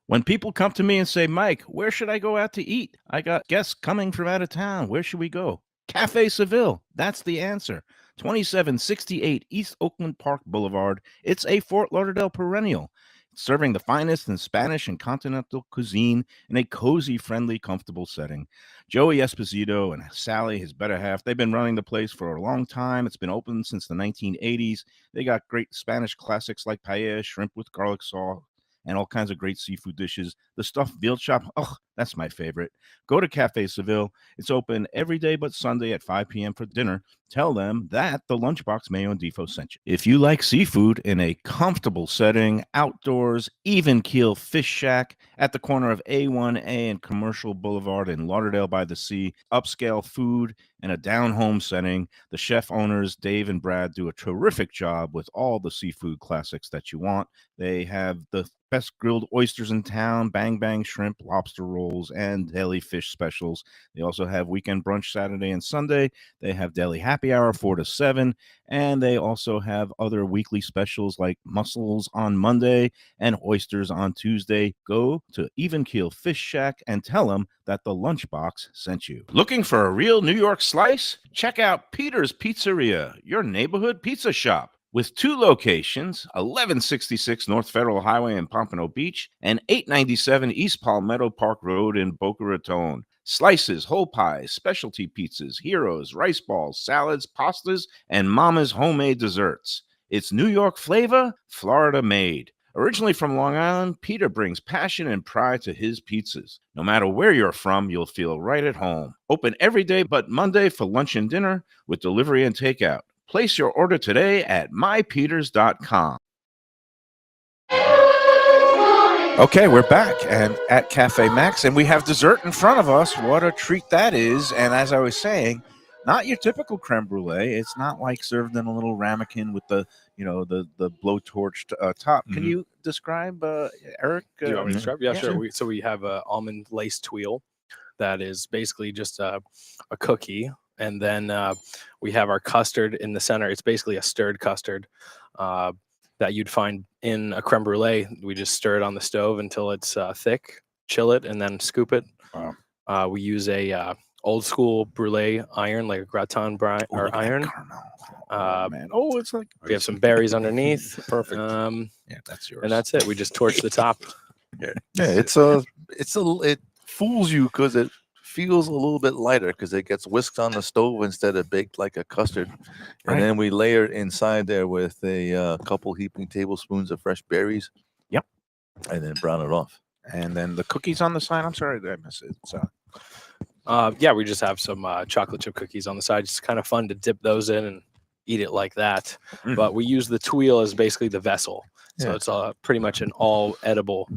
Speaker 1: When people come to me and say, Mike, where should I go out to eat? I got guests coming from out of town. Where should we go? Cafe Seville. That's the answer. 2768 East Oakland Park Boulevard. It's a Fort Lauderdale perennial, serving the finest in Spanish and continental cuisine in a cozy, friendly, comfortable setting. Joey Esposito and Sally, his better half, they've been running the place for a long time. It's been open since the 1980s. They got great Spanish classics like paella, shrimp with garlic sauce, and all kinds of great seafood dishes. The stuffed veal chop, oh, that's my favorite. Go to Cafe Seville. It's open every day but Sunday at 5 p.m. for dinner. Tell them that the Lunchbox Mayo and Defo sent you. If you like seafood in a comfortable setting, outdoors, even keel fish shack at the corner of A1A and Commercial Boulevard in Lauderdale by the Sea, upscale food in a down-home setting, the chef owners, Dave and Brad, do a terrific job with all the seafood classics that you want. They have the best grilled oysters in town, bang bang shrimp, lobster rolls, and deli fish specials. They also have weekend brunch Saturday and Sunday. They have deli happy hour 4 to 7, and they also have other weekly specials like mussels on Monday and oysters on Tuesday. Go to Even Keel Fish Shack and tell them that the Lunchbox sent you. Looking for a real New York slice? Check out Peter's Pizzeria, your neighborhood pizza shop. With 2 locations, 1166 North Federal Highway in Pompano Beach and 897 East Palmetto Park Road in Boca Raton. Slices, whole pies, specialty pizzas, heroes, rice balls, salads, pastas, and Mama's homemade desserts. It's New York flavor, Florida made. Originally from Long Island, Peter brings passion and pride to his pizzas. No matter where you're from, you'll feel right at home. Open every day but Monday for lunch and dinner with delivery and takeout. Place your order today at mypeters.com. Okay, we're back and at Cafe Maxx, and we have dessert in front of us. What a treat that is. And as I was saying, not your typical creme brulee. It's not like served in a little ramekin with the blowtorched top. Can you describe, Eric?
Speaker 6: Do you want me to describe? Yeah,
Speaker 1: sure.
Speaker 6: sure. We have a almond lace tuile that is basically just a cookie. And then we have our custard in the center. It's basically a stirred custard that you'd find in a creme brulee. We just stir it on the stove until it's thick, chill it, and then scoop it.
Speaker 1: Wow.
Speaker 6: We use a old school brulee iron, like a gratin iron.
Speaker 1: Man. Oh, it's like
Speaker 6: We have some berries underneath.
Speaker 1: perfect.
Speaker 6: Yeah,
Speaker 1: That's yours.
Speaker 6: and that's it. We just torch the top.
Speaker 4: Yeah, it fools you because it feels a little bit lighter because it gets whisked on the stove instead of baked like a custard. And
Speaker 1: Right.
Speaker 4: then we layer it inside there with a couple heaping tablespoons of fresh berries.
Speaker 1: Yep.
Speaker 4: And then brown it off.
Speaker 1: And then the cookies on the side. I'm sorry, did I miss it?
Speaker 6: Yeah, we just have some chocolate chip cookies on the side. It's kind of fun to dip those in and eat it like that.
Speaker 1: Mhm.
Speaker 6: But we use the tuile as basically the vessel. So
Speaker 4: Yeah.
Speaker 6: it's pretty much an all edible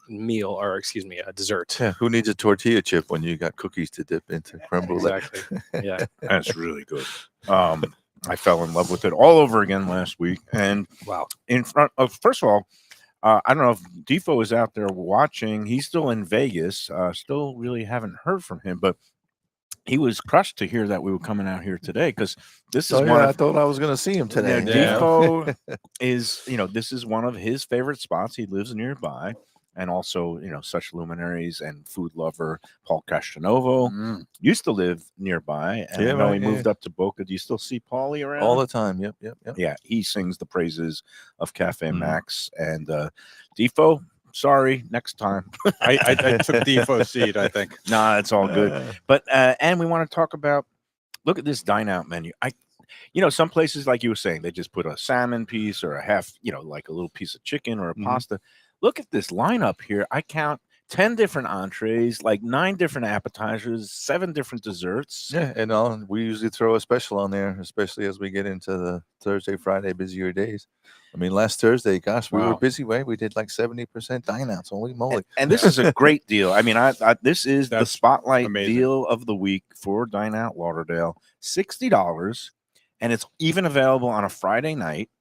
Speaker 6: meal, or excuse me, a dessert.
Speaker 4: Yeah, who needs a tortilla chip when you got cookies to dip into creme brulee?
Speaker 6: Exactly. Yeah.
Speaker 1: That's really good. I fell in love with it all over again last week. And
Speaker 6: Wow.
Speaker 1: in front of, first of all, I don't know if Defo is out there watching. He's still in Vegas. Still really haven't heard from him, but he was crushed to hear that we were coming out here today because this is
Speaker 4: Oh
Speaker 1: one
Speaker 4: yeah, I
Speaker 1: of
Speaker 4: thought I was going to see him today.
Speaker 5: Yeah.
Speaker 1: Defoe is, this is one of his favorite spots. He lives nearby. And also, such luminaries and food lover Paul Castanovo
Speaker 5: Mm.
Speaker 1: used to live nearby. And
Speaker 4: Yeah,
Speaker 1: I know
Speaker 4: right,
Speaker 1: he
Speaker 4: yeah.
Speaker 1: moved up to Boca. Do you still see Paulie around?
Speaker 4: All the time. Yep, yep, yep.
Speaker 1: Yeah, he sings the praises of Cafe
Speaker 4: Mhm.
Speaker 1: Maxx. And Defoe, sorry, next time.
Speaker 5: I took Defoe's seat, I think.
Speaker 1: Nah, it's all good. But and we want to talk about, look at this dine out menu. Some places, like you were saying, they just put a salmon piece or a half, like a little piece of chicken or a
Speaker 4: Mhm.
Speaker 1: pasta. Look at this lineup here. I count 10 different entrees, like 9 different appetizers, 7 different desserts.
Speaker 4: Yeah, and we usually throw a special on there, especially as we get into the Thursday, Friday busier days. I mean, last Thursday, gosh, we were
Speaker 5: Wow.
Speaker 4: busy, right? We did like 70% dine outs. Holy moly.
Speaker 1: And this is a great deal. I mean, this is the
Speaker 5: That's
Speaker 1: spotlight
Speaker 5: amazing.
Speaker 1: deal of the week for Dine Out Lauderdale. $60, and it's even available on a Friday night,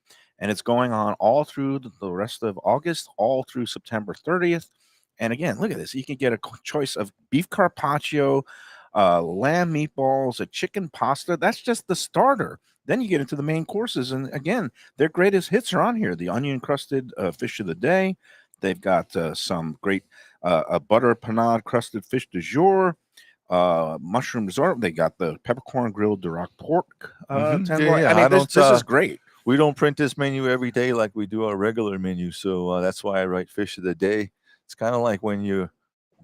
Speaker 1: and it's going on all through the rest of August, all through September 30th. And again, look at this. You can get a choice of beef carpaccio, lamb meatballs, a chicken pasta. That's just the starter. Then you get into the main courses, and again, their greatest hits are on here. The onion crusted fish of the day. They've got some great a butter panade crusted fish du jour, mushroom risotto. They got the peppercorn grilled Duroc pork.
Speaker 4: Mhm.
Speaker 1: Tenderloin.
Speaker 4: Yeah,
Speaker 1: I mean, this is
Speaker 4: don't,
Speaker 1: great.
Speaker 4: We don't print this menu every day like we do our regular menu. So that's why I write fish of the day. It's kind of like when you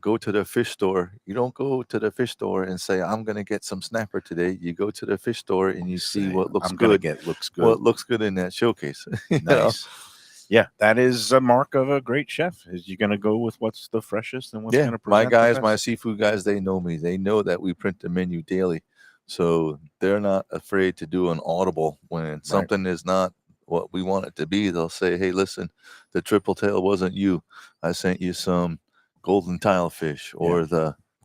Speaker 4: go to the fish store. You don't go to the fish store and say, I'm going to get some snapper today. You go to the fish store and you see what looks
Speaker 1: I'm gonna
Speaker 4: good.
Speaker 1: looks good.
Speaker 4: What looks good in that showcase. You know?
Speaker 1: Nice. Yeah, that is a mark of a great chef. Is you're gonna go with what's the freshest and what's
Speaker 4: Yeah,
Speaker 1: gonna
Speaker 4: my
Speaker 1: present the
Speaker 4: guys, my
Speaker 1: best.
Speaker 4: seafood guys, they know me. They know that we print the menu daily. So they're not afraid to do an audible when something is not what we want it to be. They'll say, hey, listen, the triple tail wasn't you. I sent you some golden tile fish, or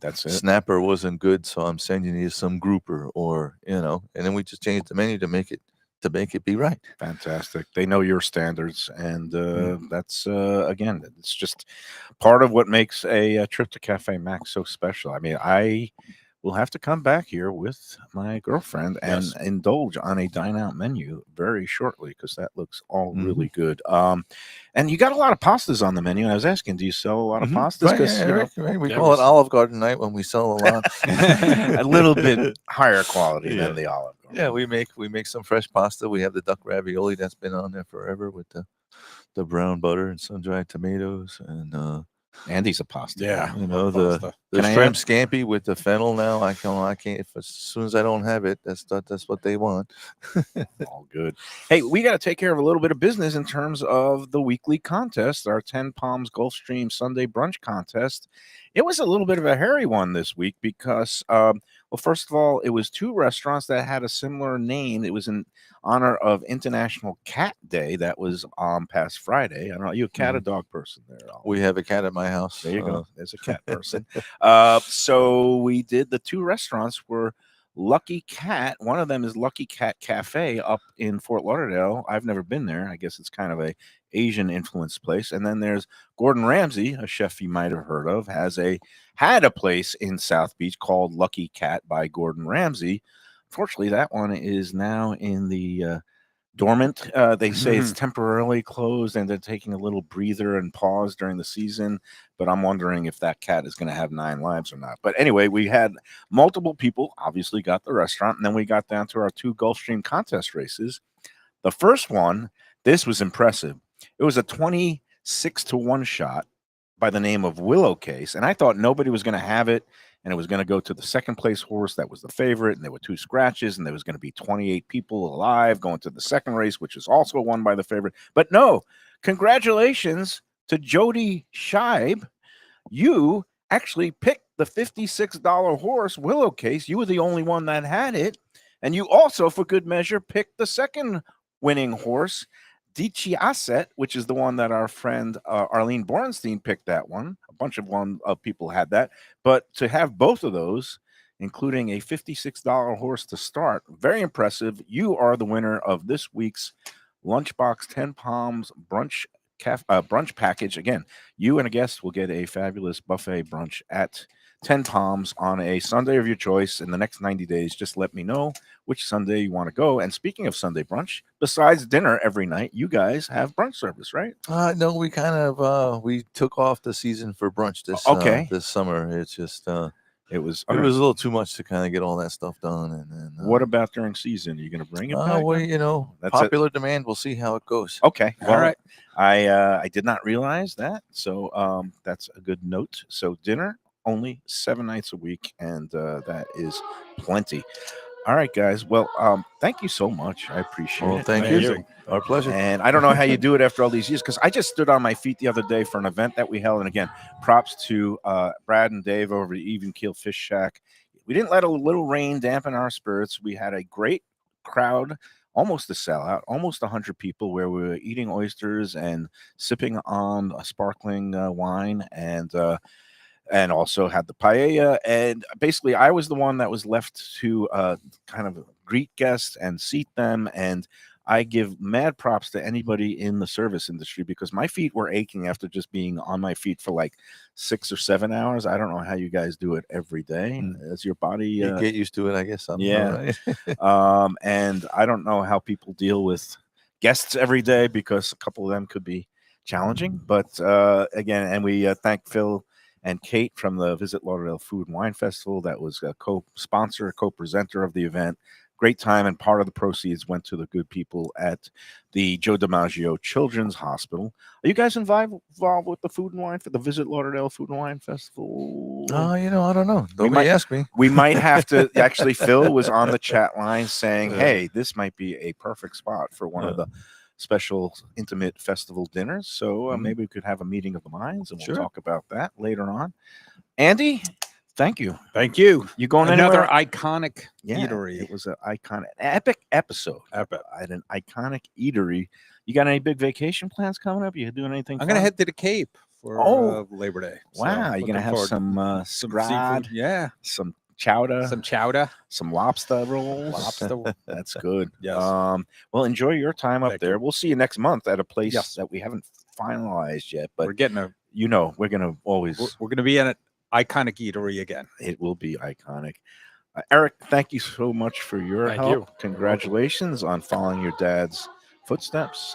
Speaker 1: That's it.
Speaker 4: snapper wasn't good, so I'm sending you some grouper, or and then we just change the menu to make it be right.
Speaker 1: Fantastic. They know your standards, and that's again, it's just part of what makes a trip to Cafe Max so special. I mean, I will have to come back here with my girlfriend and
Speaker 5: Yes.
Speaker 1: indulge on a dine out menu very shortly because that looks all
Speaker 4: Mhm.
Speaker 1: really good. And you got a lot of pastas on the menu. I was asking, do you sell a lot of pastas?
Speaker 4: Right,
Speaker 1: Because
Speaker 4: yeah, right. We
Speaker 6: Yeah,
Speaker 4: call
Speaker 6: we
Speaker 4: it Olive Garden night when we sell a lot.
Speaker 1: a little bit higher quality
Speaker 4: Yeah.
Speaker 1: than the Olive Garden.
Speaker 4: Yeah, we make some fresh pasta. We have the duck ravioli that's been on there forever with the brown butter and sun-dried tomatoes, and
Speaker 1: Andy's a pasta.
Speaker 5: Yeah.
Speaker 1: guy.
Speaker 4: the
Speaker 5: pasta.
Speaker 1: Can I
Speaker 4: shrimp
Speaker 1: add-
Speaker 4: scampi with the fennel. Now I can't. If as soon as I don't have it, that's what they want.
Speaker 1: All good. Hey, we got to take care of a little bit of business in terms of the weekly contest, our 10 Palms Gulfstream Sunday brunch contest. It was a little bit of a hairy one this week because, well, first of all, it was 2 restaurants that had a similar name. It was in honor of International Cat Day that was on past Friday. I don't know, are you a cat or dog person there? Oliver?
Speaker 4: We have a cat at my house.
Speaker 1: There you go. There's a cat person. So we did the 2 restaurants were Lucky Cat. One of them is Lucky Cat Cafe up in Fort Lauderdale. I've never been there. I guess it's kind of a Asian influenced place. And then there's Gordon Ramsay, a chef you might have heard of, had a place in South Beach called Lucky Cat by Gordon Ramsay. Fortunately, that one is now in the dormant. They say it's temporarily closed and they're taking a little breather and pause during the season. But I'm wondering if that cat is going to have 9 lives or not. But anyway, we had multiple people obviously got the restaurant, and then we got down to our 2 Gulfstream contest races. The first one, this was impressive. It was a 26-1 shot by the name of Willow Case, and I thought nobody was going to have it. And it was going to go to the second place horse that was the favorite, and there were 2 scratches, and there was going to be 28 people alive going to the second race, which is also won by the favorite. But no, congratulations to Jody Scheib. You actually picked the $56 horse, Willow Case. You were the only one that had it. And you also, for good measure, picked the second winning horse, Dici Asset, which is the one that our friend Arlene Borenstein picked. That one. A bunch of people had that. But to have both of those, including a $56 horse to start, very impressive. You are the winner of this week's Lunchbox 10 Palms brunch package. Again, you and a guest will get a fabulous buffet brunch at 10 toms on a Sunday of your choice in the next 90 days. Just let me know which Sunday you want to go. And speaking of Sunday brunch, besides dinner every night, you guys have brunch service, right?
Speaker 4: No, we kind of we took off the season for brunch this summer. It's just
Speaker 1: it was
Speaker 4: a little too much to kind of get all that stuff done. And
Speaker 1: what about during season? Are you going to bring it back?
Speaker 4: Well,
Speaker 1: That's
Speaker 4: popular demand. We'll see how it goes.
Speaker 1: Okay. Well,
Speaker 5: All right.
Speaker 1: I did not realize that. So that's a good note. So dinner only 7 nights a week, and that is plenty. All right, guys. Well, thank you so much. I appreciate
Speaker 4: Well,
Speaker 1: it.
Speaker 4: thank you. Our pleasure.
Speaker 1: And I don't know how you do it after all these years, because I just stood on my feet the other day for an event that we held. And again, props to Brad and Dave over at Even Keel Fish Shack. We didn't let a little rain dampen our spirits. We had a great crowd, almost a sellout, almost 100 people, where we were eating oysters and sipping on a sparkling wine, and also had the paella. And basically, I was the one that was left to kind of greet guests and seat them. And I give mad props to anybody in the service industry, because my feet were aching after just being on my feet for like 6 or 7 hours. I don't know how you guys do it every day. As your body
Speaker 4: You get used to it, I guess.
Speaker 1: Yeah. And I don't know how people deal with guests every day, because a couple of them could be challenging. But again, and we thank Phil and Kate from the Visit Lauderdale Food and Wine Festival. That was a co-sponsor, co-presenter of the event. Great time, and part of the proceeds went to the good people at the Joe DiMaggio Children's Hospital. Are you guys involved with the Food and Wine for the Visit Lauderdale Food and Wine Festival?
Speaker 4: I don't know. Nobody asked me.
Speaker 1: We might have to. Actually, Phil was on the chat line saying, "Hey, this might be a perfect spot for one of the special intimate festival dinners." So maybe we could have a meeting of the minds, and we'll talk about that later on. Andy, thank you.
Speaker 5: Thank you.
Speaker 1: You going
Speaker 5: Another
Speaker 1: anywhere?
Speaker 5: iconic eatery.
Speaker 1: It was an iconic, epic episode.
Speaker 5: Epic.
Speaker 1: At an iconic eatery. You got any big vacation plans coming up? You doing anything?
Speaker 5: I'm going to
Speaker 1: fun?
Speaker 5: head to the Cape for Labor Day.
Speaker 1: Wow, you're going to have some scrod,
Speaker 5: seafood. Yeah.
Speaker 1: some chowder,
Speaker 5: Some
Speaker 1: lobster rolls.
Speaker 5: lobster.
Speaker 1: That's good.
Speaker 5: Yes.
Speaker 1: Well, enjoy your time up
Speaker 5: Thank
Speaker 1: there.
Speaker 5: you.
Speaker 1: We'll see you next month at a place
Speaker 5: Yes.
Speaker 1: that we haven't finalized yet, but
Speaker 5: we're getting a.
Speaker 1: we're going to always.
Speaker 5: We're going to be in an iconic eatery again.
Speaker 1: It will be iconic. Eric, thank you so much for your
Speaker 6: Thank
Speaker 1: help.
Speaker 6: you.
Speaker 1: Congratulations on following your dad's footsteps.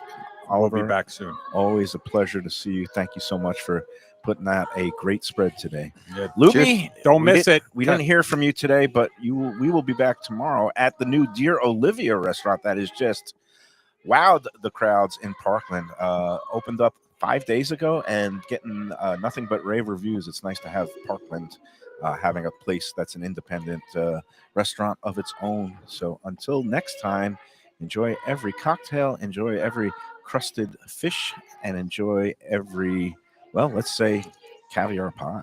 Speaker 5: We'll be
Speaker 1: Oliver,
Speaker 5: back soon.
Speaker 1: always a pleasure to see you. Thank you so much for putting out a great spread today.
Speaker 5: Yeah.
Speaker 1: Luby,
Speaker 5: Don't miss it.
Speaker 1: We didn't hear from you today, but we will be back tomorrow at the new Dear Olivia restaurant that is just wowed the crowds in Parkland. Opened up 5 days ago and getting nothing but rave reviews. It's nice to have Parkland having a place that's an independent restaurant of its own. So until next time, enjoy every cocktail, enjoy every crusted fish, and enjoy every, well, let's say caviar pie.